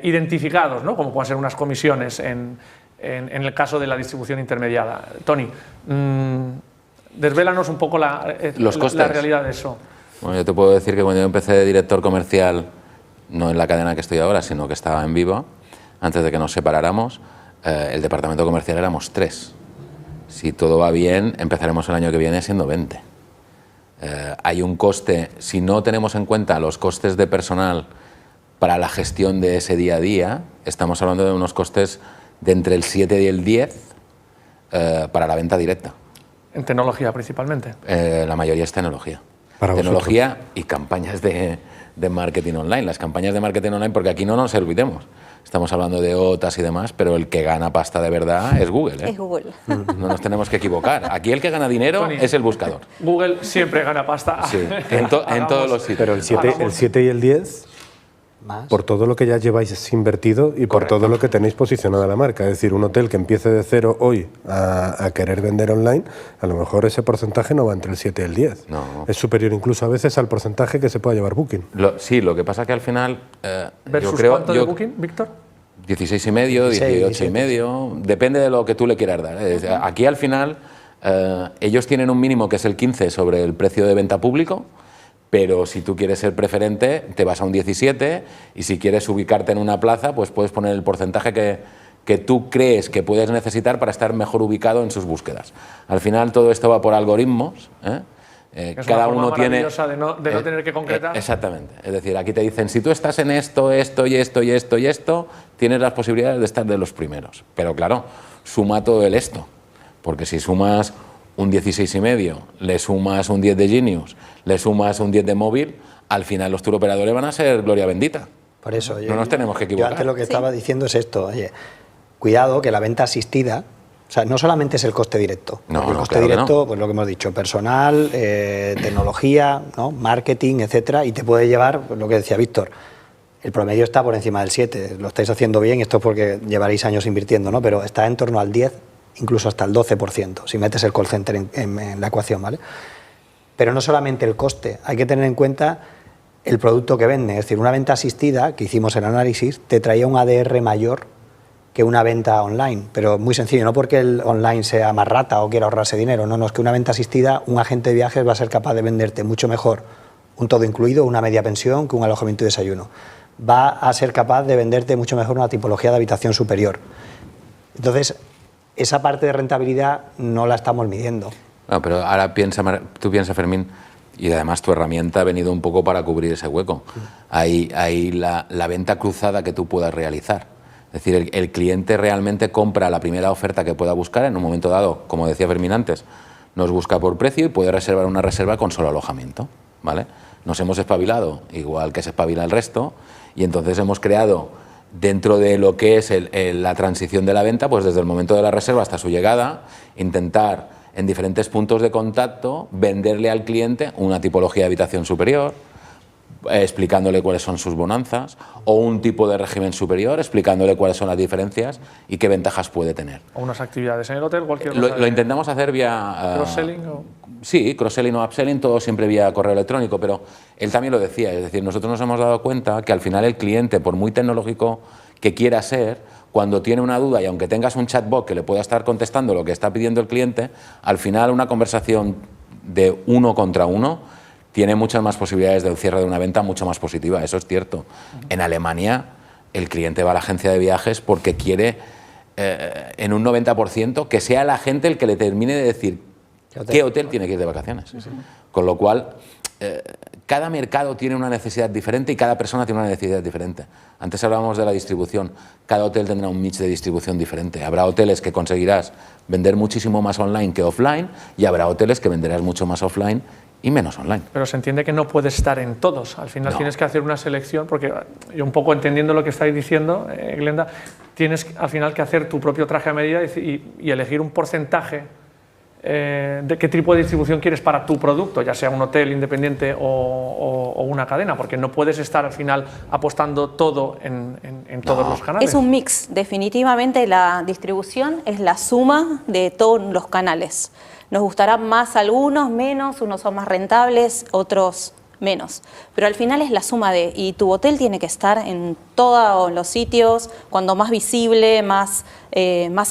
identificados, ¿no? Como pueden ser unas comisiones en el caso de la distribución intermediada. Tony, desvélanos un poco la realidad de eso. Bueno, yo te puedo decir que cuando yo empecé de director comercial, no en la cadena que estoy ahora, sino que estaba en Viva, antes de que nos separáramos, el departamento comercial éramos 3. Si todo va bien, empezaremos el año que viene siendo 20. Hay un coste, si no tenemos en cuenta los costes de personal para la gestión de ese día a día, estamos hablando de unos costes de entre el 7 y el 10 para la venta directa. En tecnología principalmente. La mayoría es tecnología. Para tecnología vosotros. y campañas de marketing online. Las campañas de marketing online, porque aquí no nos olvidemos. Estamos hablando de OTAs y demás, pero el que gana pasta de verdad es Google. Es Google. No nos tenemos que equivocar. Aquí el que gana dinero Tony, es el buscador. Google siempre gana pasta. Sí, en todos los sitios. Pero el 7 y el 10, Más. por todo lo que ya lleváis invertido y por Correcto. todo lo que tenéis posicionada la marca. Es decir, un hotel que empiece de cero hoy a querer vender online, a lo mejor ese porcentaje no va entre el 7 y el 10. No. Es superior incluso a veces al porcentaje que se pueda llevar Booking. Sí, lo que pasa que al final ¿Versus yo creo cuánto de Booking, Víctor? 16,5, 18,5, depende de lo que tú le quieras dar. Aquí al final ellos tienen un mínimo que es el 15 sobre el precio de venta público, pero si tú quieres ser preferente, te vas a un 17, y si quieres ubicarte en una plaza, pues puedes poner el porcentaje que tú crees que puedes necesitar para estar mejor ubicado en sus búsquedas. Al final todo esto va por algoritmos, cada uno tiene de no tener que concretar. Exactamente. Es decir, aquí te dicen, si tú estás en esto, esto y esto y esto y esto, tienes las posibilidades de estar de los primeros. Pero claro, suma todo el esto. Porque si sumas un 16,5, le sumas un 10 de Genius, le sumas un 10 de móvil, al final los turoperadores van a ser gloria bendita. Por eso, no nos tenemos que equivocar. Yo antes lo que estaba diciendo es esto, oye, cuidado que la venta asistida, o sea, no solamente es el coste directo. El coste directo, pues lo que hemos dicho, personal, tecnología, ¿no? Marketing, etcétera, y te puede llevar, pues lo que decía Víctor, el promedio está por encima del 7, lo estáis haciendo bien, esto es porque llevaréis años invirtiendo, ¿no? Pero está en torno al 10, incluso hasta el 12%, si metes el call center en la ecuación, ¿vale? Pero no solamente el coste, hay que tener en cuenta el producto que vende, es decir, una venta asistida, que hicimos el análisis, te traía un ADR mayor que una venta online, pero muy sencillo, no porque el online sea más rata o quiera ahorrarse dinero, no, es que una venta asistida, un agente de viajes va a ser capaz de venderte mucho mejor un todo incluido, una media pensión, que un alojamiento y desayuno. Va a ser capaz de venderte mucho mejor una tipología de habitación superior. Entonces, esa parte de rentabilidad no la estamos midiendo. No, pero ahora tú piensa, Fermín, y además tu herramienta ha venido un poco para cubrir ese hueco. Hay la venta cruzada que tú puedas realizar. Es decir, el cliente realmente compra la primera oferta que pueda buscar en un momento dado, como decía Fermín antes, nos busca por precio y puede reservar una reserva con solo alojamiento, ¿vale? Nos hemos espabilado, igual que se espabila el resto, y entonces hemos creado, dentro de lo que es la transición de la venta, pues desde el momento de la reserva hasta su llegada, intentar en diferentes puntos de contacto venderle al cliente una tipología de habitación superior, explicándole cuáles son sus bonanzas, o un tipo de régimen superior, explicándole cuáles son las diferencias y qué ventajas puede tener. O unas actividades en el hotel, cualquier cosa. Lo intentamos hacer vía... ¿cross-selling? Sí, cross-selling o upselling, todo siempre vía correo electrónico, pero él también lo decía, es decir, nosotros nos hemos dado cuenta que al final el cliente, por muy tecnológico que quiera ser, cuando tiene una duda y aunque tengas un chatbot que le pueda estar contestando lo que está pidiendo el cliente, al final una conversación de 1 contra 1 tiene muchas más posibilidades del cierre de una venta mucho más positiva, eso es cierto. En Alemania el cliente va a la agencia de viajes porque quiere en un 90% que sea la gente el que le termine de decir qué hotel tiene que ir de vacaciones. Con lo cual, cada mercado tiene una necesidad diferente y cada persona tiene una necesidad diferente. Antes hablábamos de la distribución, cada hotel tendrá un mix de distribución diferente. Habrá hoteles que conseguirás vender muchísimo más online que offline y habrá hoteles que venderás mucho más offline y menos online. Pero se entiende que no puedes estar en todos. Al final tienes que hacer una selección, porque yo un poco entendiendo lo que estáis diciendo, Glenda, tienes al final que hacer tu propio traje a medida y elegir un porcentaje de qué tipo de distribución quieres para tu producto, ya sea un hotel independiente o una cadena, porque no puedes estar al final apostando todo en todos los canales. Es un mix, definitivamente la distribución es la suma de todos los canales. Nos gustarán más algunos, menos, unos son más rentables, otros menos. Pero al final es la suma de, y tu hotel tiene que estar en todos los sitios, cuando más visible, más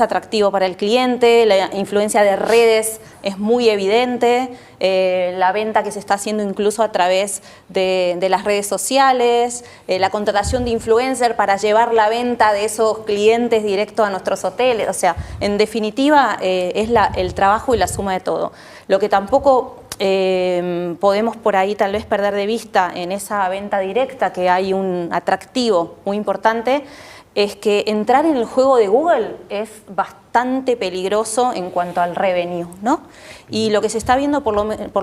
atractivo para el cliente, la influencia de redes es muy evidente, la venta que se está haciendo incluso a través de las redes sociales, la contratación de influencer para llevar la venta de esos clientes directo a nuestros hoteles, o sea, en definitiva es el trabajo y la suma de todo. Lo que tampoco podemos por ahí tal vez perder de vista en esa venta directa, que hay un atractivo muy importante, es que entrar en el juego de Google es bastante peligroso en cuanto al revenue, ¿no? Y lo que se está viendo, por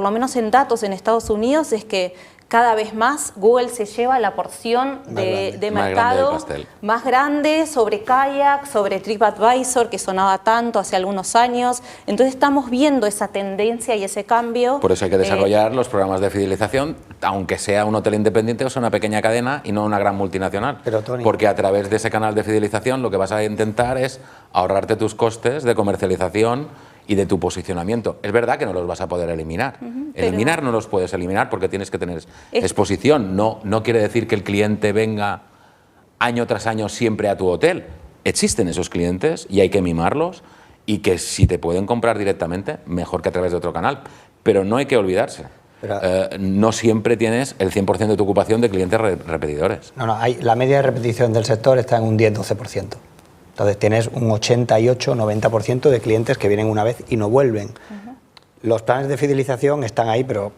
lo menos en datos en Estados Unidos, es que cada vez más Google se lleva la porción de mercado más grande sobre Kayak, sobre TripAdvisor, que sonaba tanto hace algunos años. Entonces estamos viendo esa tendencia y ese cambio. Por eso hay que desarrollar los programas de fidelización, aunque sea un hotel independiente o sea una pequeña cadena y no una gran multinacional. Pero, Tony, porque a través de ese canal de fidelización lo que vas a intentar es ahorrarte tus costes de comercialización y de tu posicionamiento. Es verdad que no los vas a poder eliminar. Eliminar no los puedes eliminar porque tienes que tener exposición. No quiere decir que el cliente venga año tras año siempre a tu hotel. Existen esos clientes y hay que mimarlos, y que si te pueden comprar directamente, mejor que a través de otro canal. Pero no hay que olvidarse no siempre tienes el 100% de tu ocupación de clientes repetidores. No, la media de repetición del sector está en un 10-12%. Entonces tienes un 88-90% de clientes que vienen una vez y no vuelven. Los planes de fidelización están ahí, pero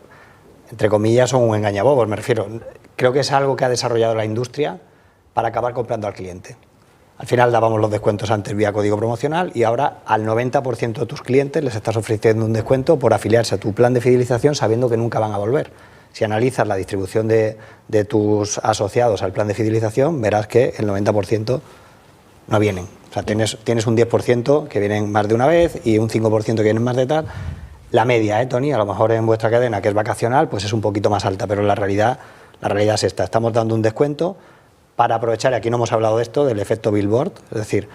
entre comillas son un engañabobos, me refiero. Creo que es algo que ha desarrollado la industria para acabar comprando al cliente. Al final dábamos los descuentos antes vía código promocional y ahora al 90% de tus clientes les estás ofreciendo un descuento por afiliarse a tu plan de fidelización sabiendo que nunca van a volver. Si analizas la distribución de tus asociados al plan de fidelización, verás que el 90% no vienen. O sea, tienes un 10% que vienen más de una vez y un 5% que vienen más de tal. La media, Tony, a lo mejor en vuestra cadena, que es vacacional, pues es un poquito más alta, pero la realidad es esta. Estamos dando un descuento para aprovechar, y aquí no hemos hablado de esto, del efecto billboard, es decir,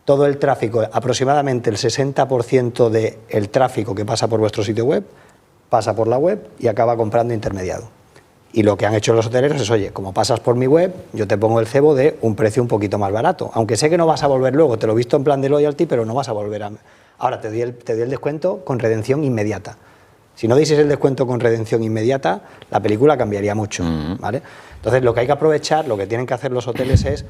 todo el tráfico, aproximadamente el 60% del tráfico que pasa por vuestro sitio web, pasa por la web y acaba comprando intermediado. Y lo que han hecho los hoteleros es, oye, como pasas por mi web, yo te pongo el cebo de un precio un poquito más barato, aunque sé que no vas a volver luego, te lo he visto en plan de loyalty, pero no vas a volver a... Ahora te doy el descuento con redención inmediata. Si no dieses el descuento con redención inmediata, la película cambiaría mucho, ¿vale? Entonces, lo que hay que aprovechar, lo que tienen que hacer los hoteles es,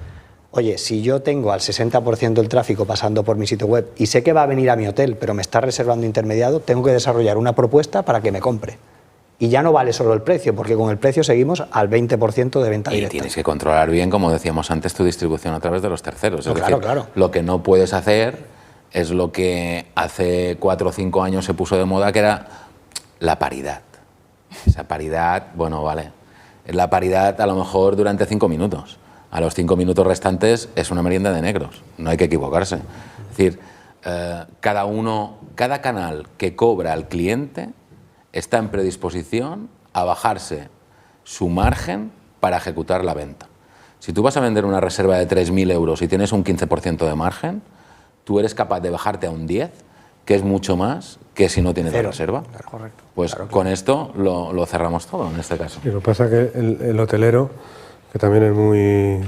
oye, si yo tengo al 60% del tráfico pasando por mi sitio web y sé que va a venir a mi hotel, pero me está reservando intermediado, tengo que desarrollar una propuesta para que me compre. Y ya no vale solo el precio, porque con el precio seguimos al 20% de venta directa. Y tienes que controlar bien, como decíamos antes, tu distribución a través de los terceros. No, claro. Lo que no puedes hacer es lo que hace 4 o 5 años se puso de moda, que era la paridad. Esa paridad, bueno, vale. La paridad a lo mejor durante 5 minutos. A los 5 minutos restantes es una merienda de negros. No hay que equivocarse. Es decir, cada canal que cobra al cliente está en predisposición a bajarse su margen para ejecutar la venta. Si tú vas a vender una reserva de 3.000 euros y tienes un 15% de margen, tú eres capaz de bajarte a un 10%, que es mucho más que si no tienes la reserva. Correcto. Pues con esto lo cerramos todo en este caso. Y lo que pasa es que el hotelero, que también es muy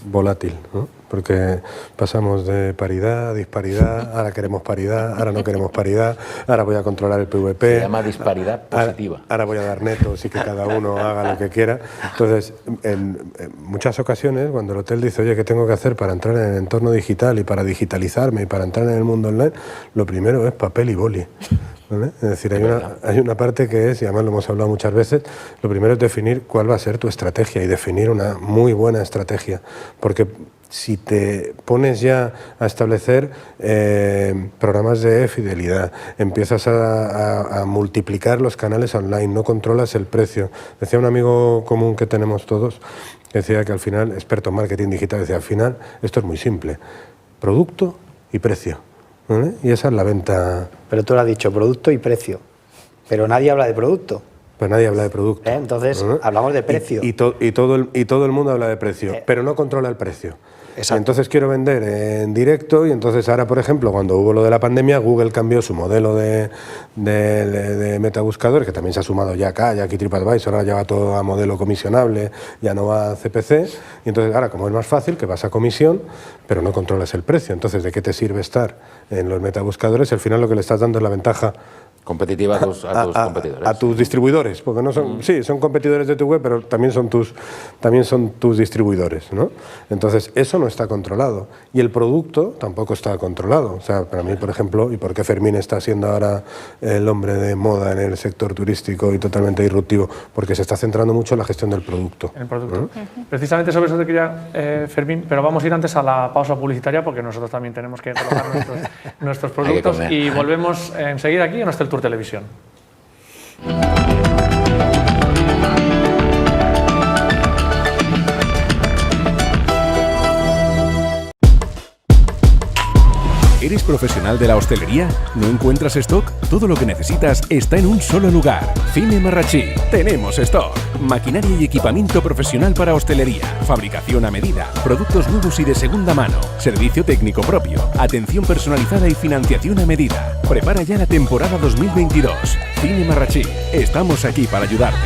volátil, ¿no? Porque pasamos de paridad a disparidad, ahora queremos paridad, ahora no queremos paridad, ahora voy a controlar el PVP. Se llama disparidad positiva. Ahora voy a dar netos y que cada uno haga lo que quiera. Entonces, en muchas ocasiones, cuando el hotel dice, oye, ¿qué tengo que hacer para entrar en el entorno digital y para digitalizarme y para entrar en el mundo online? Lo primero es papel y boli. ¿Vale? Es decir, hay una parte que es, y además lo hemos hablado muchas veces, lo primero es definir cuál va a ser tu estrategia y definir una muy buena estrategia. Porque si te pones ya a establecer programas de fidelidad, empiezas a multiplicar los canales online, no controlas el precio. Decía un amigo común que tenemos todos, que decía que al final, experto en marketing digital, decía, al final esto es muy simple, producto y precio, ¿vale? Y esa es la venta. Pero tú lo has dicho, producto y precio, pero nadie habla de producto. Pues nadie habla de producto. Entonces, hablamos de precio. Y todo el mundo habla de precio, pero no controla el precio. Exacto. Entonces quiero vender en directo y entonces ahora, por ejemplo, cuando hubo lo de la pandemia, Google cambió su modelo de metabuscador, que también se ha sumado ya acá, ya aquí TripAdvisor, ahora ya va todo a modelo comisionable, ya no va a CPC, y entonces ahora como es más fácil, que vas a comisión, pero no controlas el precio. Entonces, ¿de qué te sirve estar en los metabuscadores? Al final lo que le estás dando es la ventaja competitiva a tus competidores. A tus distribuidores, porque no son, sí, son competidores de tu web, pero también son tus distribuidores, ¿no? Entonces, eso no está controlado. Y el producto tampoco está controlado. O sea, para mí, por ejemplo, y por qué Fermín está siendo ahora el hombre de moda en el sector turístico y totalmente disruptivo, porque se está centrando mucho en la gestión del producto. El producto. Precisamente sobre eso te quería, Fermín, pero vamos a ir antes a la pausa publicitaria, porque nosotros también tenemos que colocar nuestros productos y volvemos enseguida aquí en nuestro Tour Televisión. ¿Eres profesional de la hostelería? ¿No encuentras stock? Todo lo que necesitas está en un solo lugar. Cine Marrachí. Tenemos stock. Maquinaria y equipamiento profesional para hostelería. Fabricación a medida. Productos nuevos y de segunda mano. Servicio técnico propio. Atención personalizada y financiación a medida. Prepara ya la temporada 2022. Cine Marrachí. Estamos aquí para ayudarte.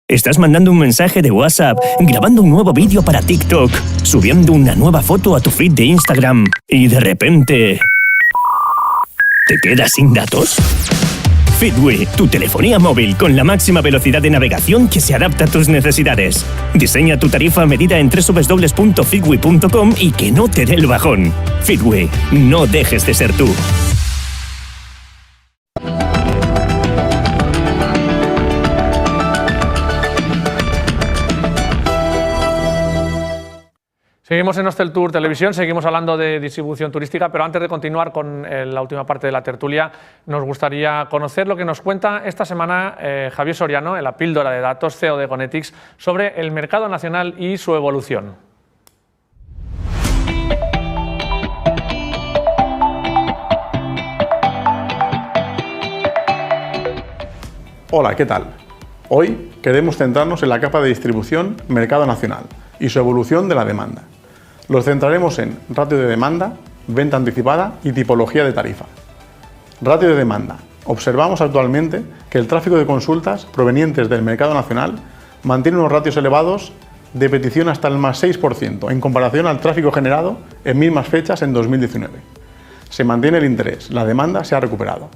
Estás mandando un mensaje de WhatsApp, grabando un nuevo vídeo para TikTok, subiendo una nueva foto a tu feed de Instagram y de repente ¿Te quedas sin datos? Fitwi, tu telefonía móvil con la máxima velocidad de navegación que se adapta a tus necesidades. Diseña tu tarifa a medida en www.fitwi.com y que no te dé el bajón. Fitwi, no dejes de ser tú. Seguimos en Hostel Tour Televisión, seguimos hablando de distribución turística, pero antes de continuar con la última parte de la tertulia, nos gustaría conocer lo que nos cuenta esta semana Javier Soriano, en la píldora de datos, CEO de Gonetics, sobre el mercado nacional y su evolución. Hola, ¿qué tal? Hoy queremos centrarnos en la capa de distribución mercado nacional y su evolución de la demanda. Los centraremos en ratio de demanda, venta anticipada y tipología de tarifa. Ratio de demanda. Observamos actualmente que el tráfico de consultas provenientes del mercado nacional mantiene unos ratios elevados de petición hasta el más 6% en comparación al tráfico generado en mismas fechas en 2019. Se mantiene el interés, la demanda se ha recuperado.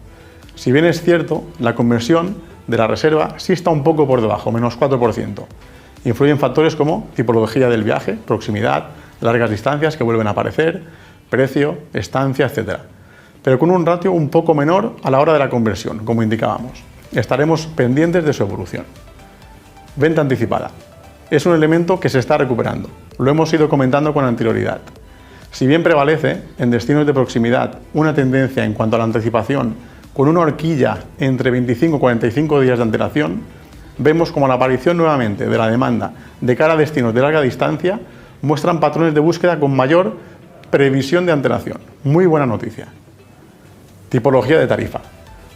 Si bien es cierto, la conversión de la reserva sí está un poco por debajo, menos 4%. Influyen factores como tipología del viaje, proximidad, largas distancias que vuelven a aparecer, precio, estancia, etc. Pero con un ratio un poco menor a la hora de la conversión, como indicábamos. Estaremos pendientes de su evolución. Venta anticipada. Es un elemento que se está recuperando. Lo hemos ido comentando con anterioridad. Si bien prevalece en destinos de proximidad una tendencia en cuanto a la anticipación con una horquilla entre 25 y 45 días de antelación, vemos como la aparición nuevamente de la demanda de cara a destinos de larga distancia muestran patrones de búsqueda con mayor previsión de antelación. Muy buena noticia. Tipología de tarifa.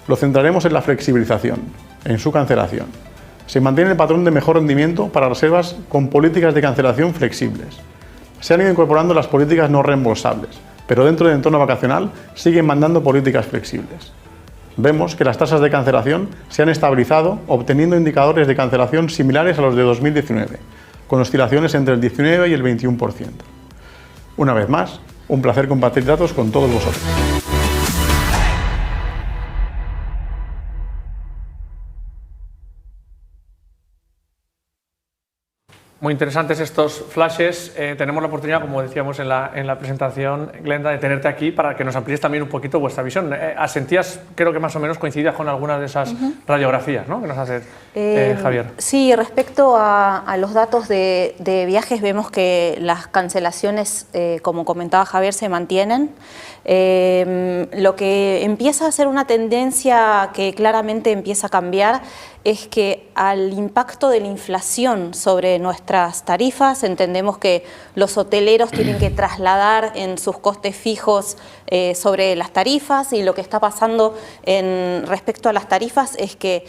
Lo centraremos en la flexibilización, en su cancelación. Se mantiene el patrón de mejor rendimiento para reservas con políticas de cancelación flexibles. Se han ido incorporando las políticas no reembolsables, pero dentro del entorno vacacional siguen mandando políticas flexibles. Vemos que las tasas de cancelación se han estabilizado, obteniendo indicadores de cancelación similares a los de 2019, con oscilaciones entre el 19 y el 21%. Una vez más, un placer compartir datos con todos vosotros. Muy interesantes estos flashes. Tenemos la oportunidad, como decíamos en la presentación, Glenda, de tenerte aquí para que nos amplíes también un poquito vuestra visión. Asentías, creo que más o menos coincidías con algunas de esas radiografías, ¿no?, que nos hace Javier. Sí, respecto a los datos de viajes, vemos que las cancelaciones, como comentaba Javier, se mantienen. Lo que empieza a ser una tendencia que claramente empieza a cambiar es que al impacto de la inflación sobre nuestras tarifas, entendemos que los hoteleros tienen que trasladar en sus costes fijos sobre las tarifas, y lo que está pasando respecto a las tarifas es que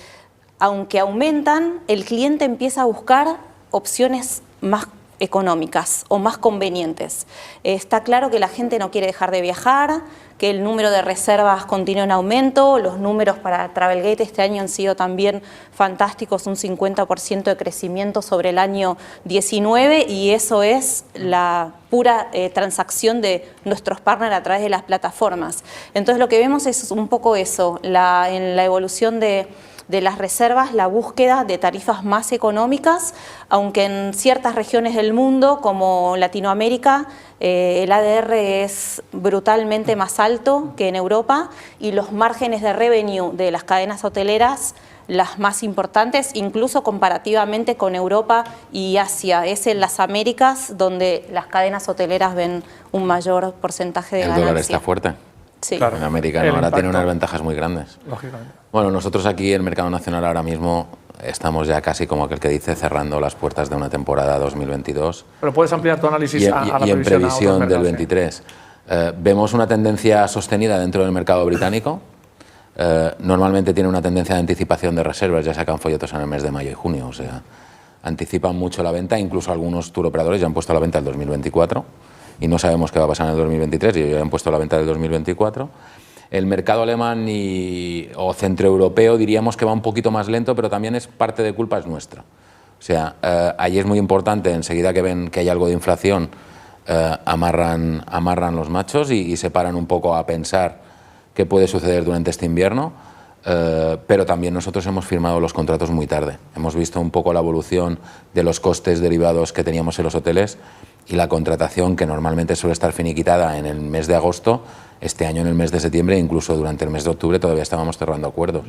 aunque aumentan, el cliente empieza a buscar opciones más económicas o más convenientes. Está claro que la gente no quiere dejar de viajar, que el número de reservas continúa en aumento. Los números para Travelgate este año han sido también fantásticos, un 50% de crecimiento sobre el año 19, y eso es la pura transacción de nuestros partners a través de las plataformas. Entonces lo que vemos es un poco eso, en la evolución de las reservas, la búsqueda de tarifas más económicas, aunque en ciertas regiones del mundo, como Latinoamérica, el ADR es brutalmente más alto que en Europa, y los márgenes de revenue de las cadenas hoteleras, las más importantes, incluso comparativamente con Europa y Asia. Es en las Américas donde las cadenas hoteleras ven un mayor porcentaje de ganancia. El dólar está fuerte. Sí. Claro. En América ahora tiene unas ventajas muy grandes. Lógicamente. Bueno, nosotros aquí en el mercado nacional ahora mismo estamos ya casi, como aquel que dice, cerrando las puertas de una temporada 2022. Pero puedes ampliar tu análisis a la y en previsión del 23. Sí. Vemos una tendencia sostenida dentro del mercado británico. Normalmente tiene una tendencia de anticipación de reservas, ya sacan folletos en el mes de mayo y junio, o sea, anticipan mucho la venta, incluso algunos tour operadores ya han puesto la venta el 2024 y no sabemos qué va a pasar en el 2023 y ya han puesto la venta del 2024. El mercado alemán o centroeuropeo diríamos que va un poquito más lento, pero también es parte de culpa es nuestra. O sea, ahí es muy importante, enseguida que ven que hay algo de inflación, amarran los machos y se paran un poco a pensar que puede suceder durante este invierno, pero también nosotros hemos firmado los contratos muy tarde. Hemos visto un poco la evolución de los costes derivados que teníamos en los hoteles y la contratación, que normalmente suele estar finiquitada en el mes de agosto, este año en el mes de septiembre, incluso durante el mes de octubre todavía estábamos cerrando acuerdos,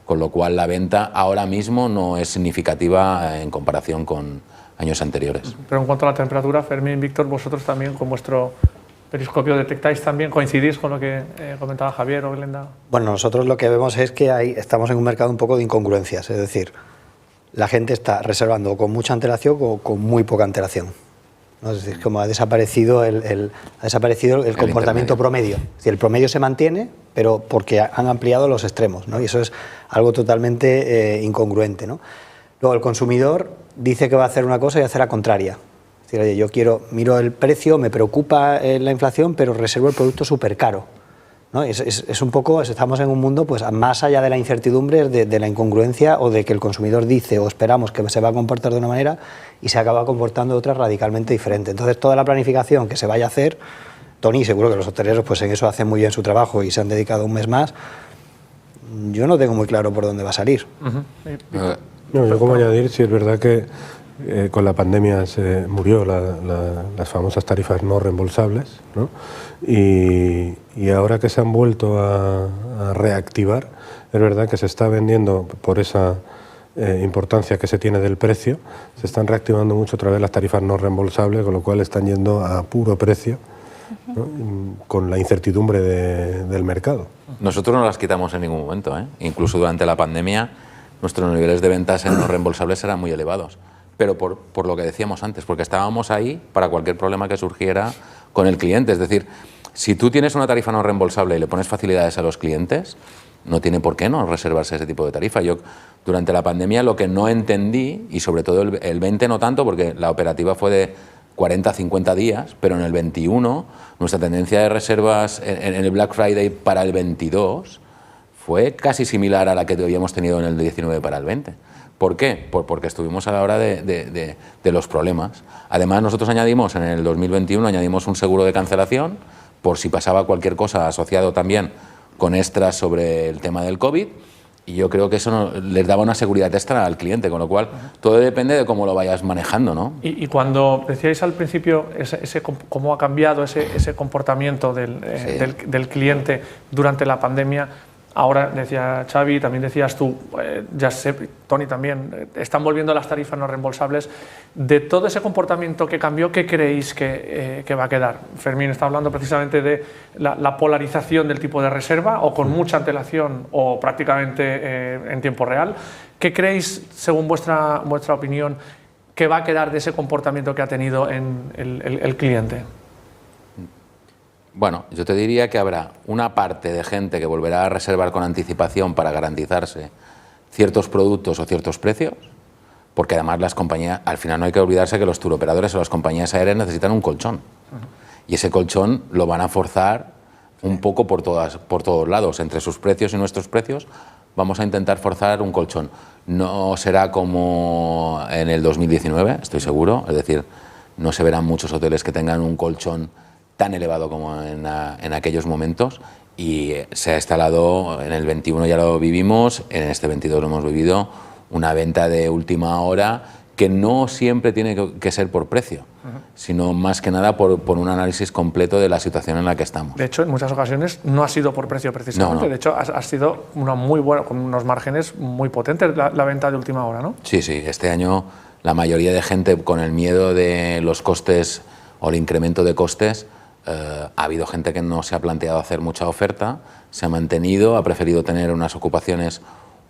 con lo cual la venta ahora mismo no es significativa en comparación con años anteriores. Pero en cuanto a la temperatura, Fermín, Víctor, vosotros también con vuestro periscopio detectáis también, coincidís con lo que comentaba Javier o Glenda. Bueno, nosotros lo que vemos es que estamos en un mercado un poco de incongruencias, es decir, la gente está reservando con mucha antelación o con muy poca antelación, ¿no? Es decir, como ha desaparecido el comportamiento promedio. Es decir, el promedio se mantiene, pero porque han ampliado los extremos, ¿no? Y eso es algo totalmente incongruente, ¿no? Luego el consumidor dice que va a hacer una cosa y hace la contraria. Es decir, oye, yo miro el precio, me preocupa la inflación, pero reservo el producto súper caro, ¿no? Es un poco, estamos en un mundo pues más allá de la incertidumbre, de la incongruencia o de que el consumidor dice o esperamos que se va a comportar de una manera y se acaba comportando de otra radicalmente diferente. Entonces, toda la planificación que se vaya a hacer, Tony, seguro que los hoteleros pues en eso hacen muy bien su trabajo y se han dedicado un mes más, yo no tengo muy claro por dónde va a salir. No, yo como añadir, sí es verdad que con la pandemia se murió las famosas tarifas no reembolsables, ¿no? Y ahora que se han vuelto a reactivar, es verdad que se está vendiendo por esa importancia que se tiene del precio, se están reactivando mucho otra vez las tarifas no reembolsables, con lo cual están yendo a puro precio, ¿no? Con la incertidumbre del mercado. Nosotros no las quitamos en ningún momento, ¿eh? Incluso durante la pandemia nuestros niveles de ventas en no reembolsables eran muy elevados, pero por lo que decíamos antes, porque estábamos ahí para cualquier problema que surgiera con el cliente. Es decir, si tú tienes una tarifa no reembolsable y le pones facilidades a los clientes, no tiene por qué no reservarse ese tipo de tarifa. Yo durante la pandemia lo que no entendí, y sobre todo el 20 no tanto, porque la operativa fue de 40 a 50 días, pero en el 21 nuestra tendencia de reservas en el Black Friday para el 22 fue casi similar a la que habíamos tenido en el 19 para el 20. ¿Por qué? Porque estuvimos a la hora de los problemas. Además, nosotros añadimos, en el 2021, añadimos un seguro de cancelación, por si pasaba cualquier cosa asociado también con extras sobre el tema del COVID, y yo creo que eso les daba una seguridad extra al cliente, con lo cual todo depende de cómo lo vayas manejando, ¿no? Y cuando decíais al principio cómo ha cambiado ese comportamiento del cliente durante la pandemia, ahora decía Xavi, también decías tú, ya sé, Tony también, están volviendo las tarifas no reembolsables. De todo ese comportamiento que cambió, ¿qué creéis que va a quedar? Fermín está hablando precisamente de la polarización del tipo de reserva, o con mucha antelación o prácticamente en tiempo real. ¿Qué creéis, según vuestra opinión, que va a quedar de ese comportamiento que ha tenido en el cliente? Bueno, yo te diría que habrá una parte de gente que volverá a reservar con anticipación para garantizarse ciertos productos o ciertos precios, porque además las compañías, al final no hay que olvidarse que los turoperadores o las compañías aéreas necesitan un colchón. Y ese colchón lo van a forzar un poco por todos lados. Entre sus precios y nuestros precios vamos a intentar forzar un colchón. No será como en el 2019, estoy seguro, es decir, no se verán muchos hoteles que tengan un colchón tan elevado como en aquellos momentos, y se ha instalado en el 21, ya lo vivimos, en este 22 lo hemos vivido, una venta de última hora que no siempre tiene que ser por precio, sino más que nada por un análisis completo de la situación en la que estamos. De hecho, en muchas ocasiones no ha sido por precio precisamente, no. De hecho ha sido una muy buena, con unos márgenes muy potentes la venta de última hora, ¿no? Sí, este año la mayoría de gente, con el miedo de los costes o el incremento de costes, ha habido gente que no se ha planteado hacer mucha oferta, se ha mantenido, ha preferido tener unas ocupaciones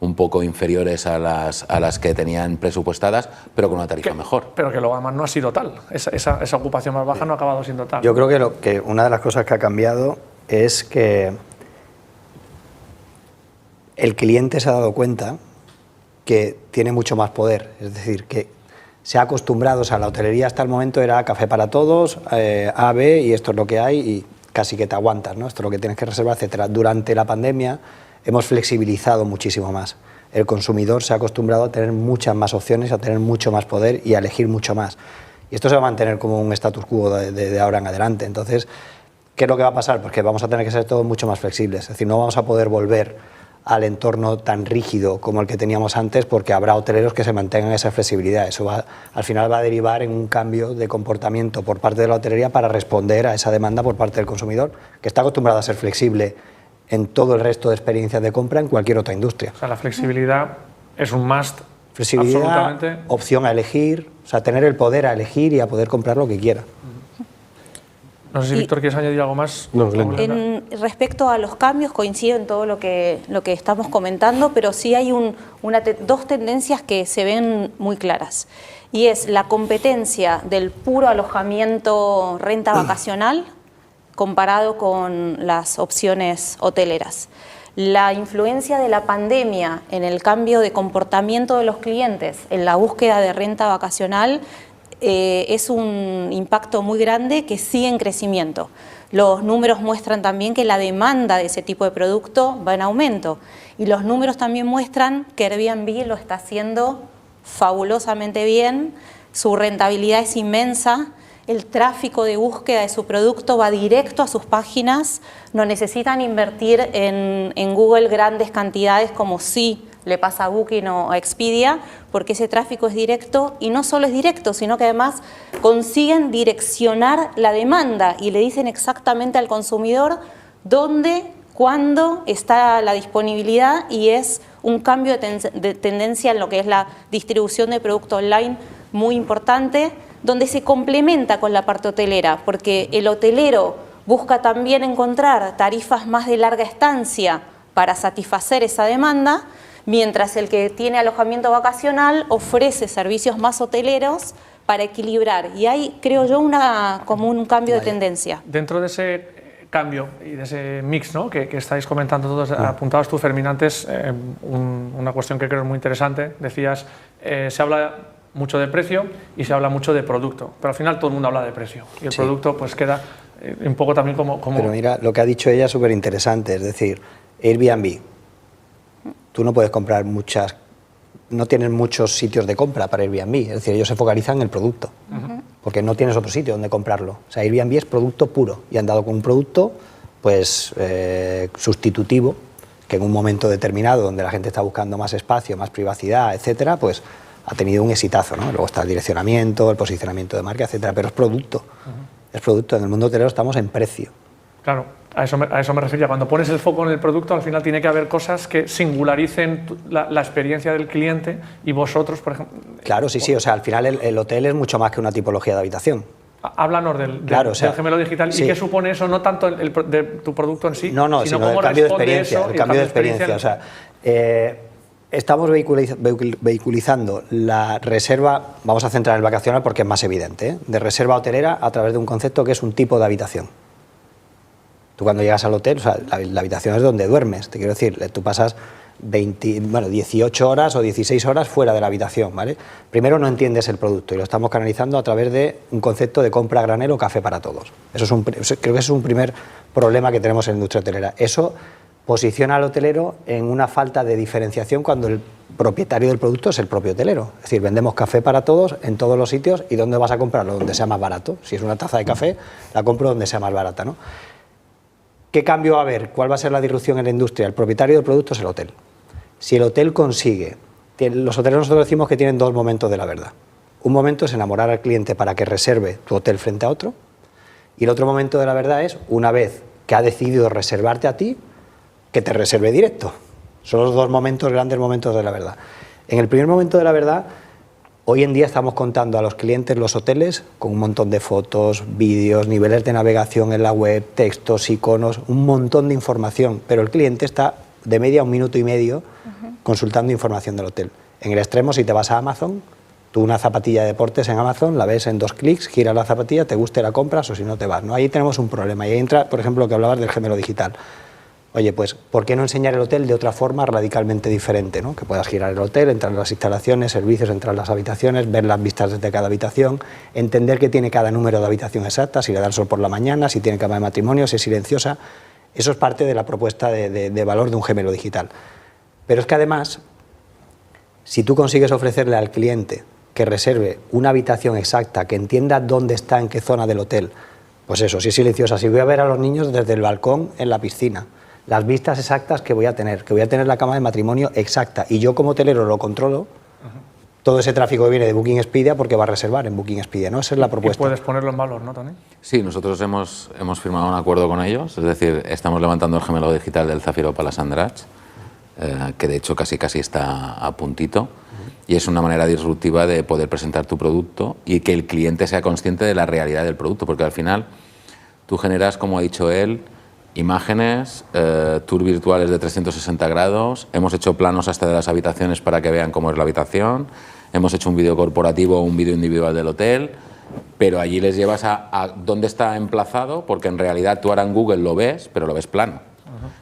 un poco inferiores a las que tenían presupuestadas, pero con una tarifa mejor. Pero que luego además no ha sido tal, esa ocupación más baja no ha acabado siendo tal. Yo creo que una de las cosas que ha cambiado es que el cliente se ha dado cuenta que tiene mucho más poder, es decir, que se ha acostumbrado, o sea, la hotelería hasta el momento era café para todos, A, B, y esto es lo que hay, y casi que te aguantas, ¿no? Esto es lo que tienes que reservar, etcétera. Durante la pandemia hemos flexibilizado muchísimo más. El consumidor se ha acostumbrado a tener muchas más opciones, a tener mucho más poder y a elegir mucho más. Y esto se va a mantener como un status quo de ahora en adelante. Entonces, ¿Qué es lo que va a pasar? Pues que vamos a tener que ser todos mucho más flexibles, es decir, no vamos a poder volver al entorno tan rígido como el que teníamos antes, porque habrá hoteleros que se mantengan esa flexibilidad. Eso al final va a derivar en un cambio de comportamiento por parte de la hotelería para responder a esa demanda por parte del consumidor, que está acostumbrado a ser flexible en todo el resto de experiencias de compra en cualquier otra industria. O sea, la flexibilidad es un must. Flexibilidad, absolutamente. opción a elegir, o sea, tener el poder a elegir y a poder comprar lo que quiera. No sé si Víctor quieres añadir algo más. No, Glenda. Respecto a los cambios, coincido en todo lo que estamos comentando, pero sí hay dos tendencias que se ven muy claras. Y es la competencia del puro alojamiento renta vacacional comparado con las opciones hoteleras. La influencia de la pandemia en el cambio de comportamiento de los clientes en la búsqueda de renta vacacional es un impacto muy grande que sigue en crecimiento. Los números muestran también que la demanda de ese tipo de producto va en aumento y los números también muestran que Airbnb lo está haciendo fabulosamente bien, su rentabilidad es inmensa, el tráfico de búsqueda de su producto va directo a sus páginas, no necesitan invertir en Google grandes cantidades como sí le pasa a Booking o a Expedia, porque ese tráfico es directo y no solo es directo, sino que además consiguen direccionar la demanda y le dicen exactamente al consumidor dónde, cuándo está la disponibilidad y es un cambio de tendencia en lo que es la distribución de producto online muy importante, donde se complementa con la parte hotelera, porque el hotelero busca también encontrar tarifas más de larga estancia para satisfacer esa demanda, mientras el que tiene alojamiento vacacional ofrece servicios más hoteleros para equilibrar. Y hay, creo yo, como un cambio de tendencia. Dentro de ese cambio y de ese mix, ¿no?, que estáis comentando todos, apuntabas tú, Fermín, antes, una cuestión que creo es muy interesante. Decías, se habla mucho de precio y se habla mucho de producto, pero al final todo el mundo habla de precio y el producto pues queda un poco también como... Pero mira, lo que ha dicho ella es súper interesante, es decir, Airbnb, tú no puedes comprar no tienes muchos sitios de compra para Airbnb, es decir, ellos se focalizan en el producto, porque no tienes otro sitio donde comprarlo. O sea, Airbnb es producto puro y han dado con un producto pues sustitutivo, que en un momento determinado donde la gente está buscando más espacio, más privacidad, etcétera, pues ha tenido un exitazo, ¿no? Luego está el direccionamiento, el posicionamiento de marca, etcétera, pero es producto. Es producto. En el mundo hotelero estamos en precio. Claro, a eso me refería. Cuando pones el foco en el producto, al final tiene que haber cosas que singularicen la experiencia del cliente y vosotros, por ejemplo... Claro, sí, o sea, al final el hotel es mucho más que una tipología de habitación. Háblanos del gemelo digital y qué supone eso, no tanto de tu producto en sí, sino del cambio de experiencia. El cambio de experiencia. O sea, estamos vehiculizando la reserva, vamos a centrar en el vacacional porque es más evidente, de reserva hotelera a través de un concepto que es un tipo de habitación. Tú cuando llegas al hotel, o sea, la habitación es donde duermes, te quiero decir, tú pasas 18 horas o 16 horas fuera de la habitación, ¿vale? Primero no entiendes el producto y lo estamos canalizando a través de un concepto de compra a granel o café para todos. Creo que ese es un primer problema que tenemos en la industria hotelera. Eso posiciona al hotelero en una falta de diferenciación cuando el propietario del producto es el propio hotelero. Es decir, vendemos café para todos en todos los sitios y ¿dónde vas a comprarlo? Donde sea más barato. Si es una taza de café, la compro donde sea más barata, ¿no? ¿Qué cambio va a haber? ¿Cuál va a ser la disrupción en la industria? El propietario del producto es el hotel. Si el hotel consigue... Los hoteleros nosotros decimos que tienen dos momentos de la verdad. Un momento es enamorar al cliente para que reserve tu hotel frente a otro. Y el otro momento de la verdad es, una vez que ha decidido reservarte a ti, que te reserve directo. Son los dos grandes momentos de la verdad. En el primer momento de la verdad, hoy en día estamos contando a los clientes los hoteles con un montón de fotos, vídeos, niveles de navegación en la web, textos, iconos, un montón de información, pero el cliente está de media a 1 minuto y medio consultando información del hotel. En el extremo, si te vas a Amazon, tú una zapatilla de deportes en Amazon, la ves en 2 clics, giras la zapatilla, te gusta y la compras o si no te vas, ¿no? Ahí tenemos un problema y ahí entra, por ejemplo, lo que hablabas del gemelo digital. Oye, pues, ¿por qué no enseñar el hotel de otra forma radicalmente diferente, ¿no? Que puedas girar el hotel, entrar en las instalaciones, servicios, entrar en las habitaciones, ver las vistas desde cada habitación, entender qué tiene cada número de habitación exacta, si le da el sol por la mañana, si tiene cama de matrimonio, si es silenciosa. Eso es parte de la propuesta de valor de un gemelo digital. Pero es que además, si tú consigues ofrecerle al cliente que reserve una habitación exacta, que entienda dónde está, en qué zona del hotel, Pues eso, si es silenciosa, si voy a ver a los niños desde el balcón en la piscina, las vistas exactas que voy a tener la cama de matrimonio exacta, y yo como hotelero lo controlo, todo ese tráfico que viene de Booking Expedia porque va a reservar en Booking Expedia, ¿no? Esa es la propuesta. Y puedes ponerlo en valor, ¿no, Tony? Sí, nosotros hemos firmado un acuerdo con ellos, es decir, estamos levantando el gemelo digital del Zafiro Palace Andratx, que de hecho casi está a puntito, y es una manera disruptiva de poder presentar tu producto y que el cliente sea consciente de la realidad del producto, porque al final tú generas, como ha dicho él, imágenes, tours virtuales de 360 grados, hemos hecho planos hasta de las habitaciones para que vean cómo es la habitación, hemos hecho un vídeo corporativo o un vídeo individual del hotel, pero allí les llevas a dónde está emplazado, porque en realidad tú ahora en Google lo ves, pero lo ves plano.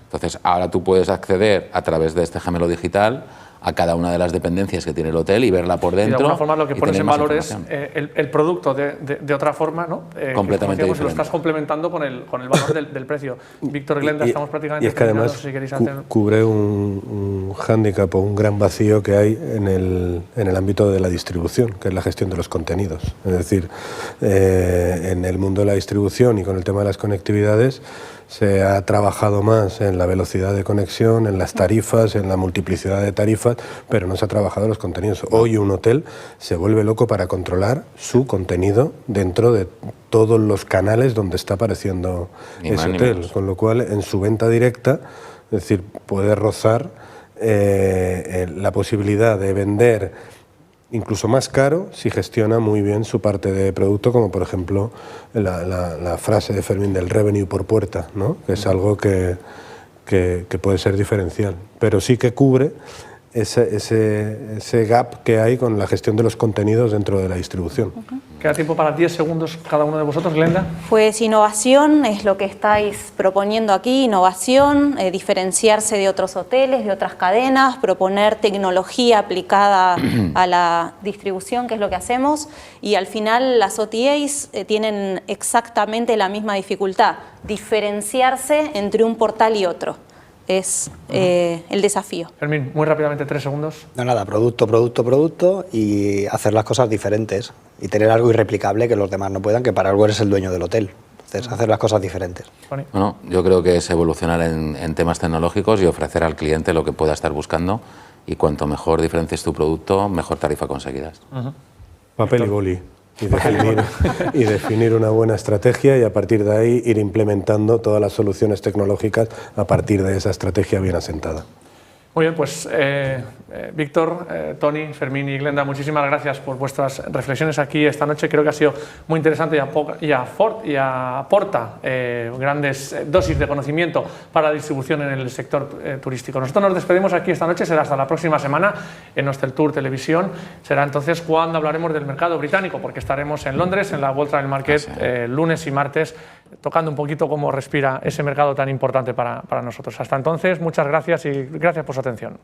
Entonces ahora tú puedes acceder a través de este gemelo digital a cada una de las dependencias que tiene el hotel y verla por dentro. Y de alguna forma lo que pones en valor es el producto de otra forma, ¿no? Completamente diferente. Lo estás complementando con el valor del precio. Víctor, Glenda, estamos prácticamente y es que además si queréis hacer... cubre un hándicap o un gran vacío que hay en el ámbito de la distribución, que es la gestión de los contenidos. Es decir, en el mundo de la distribución y con el tema de las conectividades, se ha trabajado más en la velocidad de conexión, en las tarifas, en la multiplicidad de tarifas, pero no se ha trabajado en los contenidos. Hoy un hotel se vuelve loco para controlar su contenido dentro de todos los canales donde está apareciendo ese hotel, con lo cual en su venta directa, es decir, puede rozar la posibilidad de vender incluso más caro si gestiona muy bien su parte de producto, como por ejemplo la frase de Fermín del revenue por puerta, ¿no? Que es algo que puede ser diferencial, pero sí que cubre ese gap que hay con la gestión de los contenidos dentro de la distribución. Queda tiempo para 10 segundos cada uno de vosotros, Glenda. Pues innovación es lo que estáis proponiendo aquí, innovación, diferenciarse de otros hoteles, de otras cadenas, proponer tecnología aplicada a la distribución, que es lo que hacemos, y al final las OTAs tienen exactamente la misma dificultad, diferenciarse entre un portal y otro. Es el desafío. Fermín, muy rápidamente, 3 segundos. No, nada, producto y hacer las cosas diferentes y tener algo irreplicable que los demás no puedan, que para algo eres el dueño del hotel. Entonces, hacer las cosas diferentes. Bueno, yo creo que es evolucionar en temas tecnológicos y ofrecer al cliente lo que pueda estar buscando, y cuanto mejor diferencies tu producto, mejor tarifa conseguirás. Papel y boli. Y definir una buena estrategia, y a partir de ahí ir implementando todas las soluciones tecnológicas a partir de esa estrategia bien asentada. Muy bien, pues Víctor, Tony, Fermín y Glenda, muchísimas gracias por vuestras reflexiones aquí esta noche. Creo que ha sido muy interesante y aporta grandes dosis de conocimiento para la distribución en el sector turístico. Nosotros nos despedimos aquí esta noche, será hasta la próxima semana en Hostel Tour Televisión. Será entonces cuando hablaremos del mercado británico, porque estaremos en Londres, en la World Travel Market, lunes y martes, tocando un poquito cómo respira ese mercado tan importante para nosotros. Hasta entonces, muchas gracias y gracias por su atención.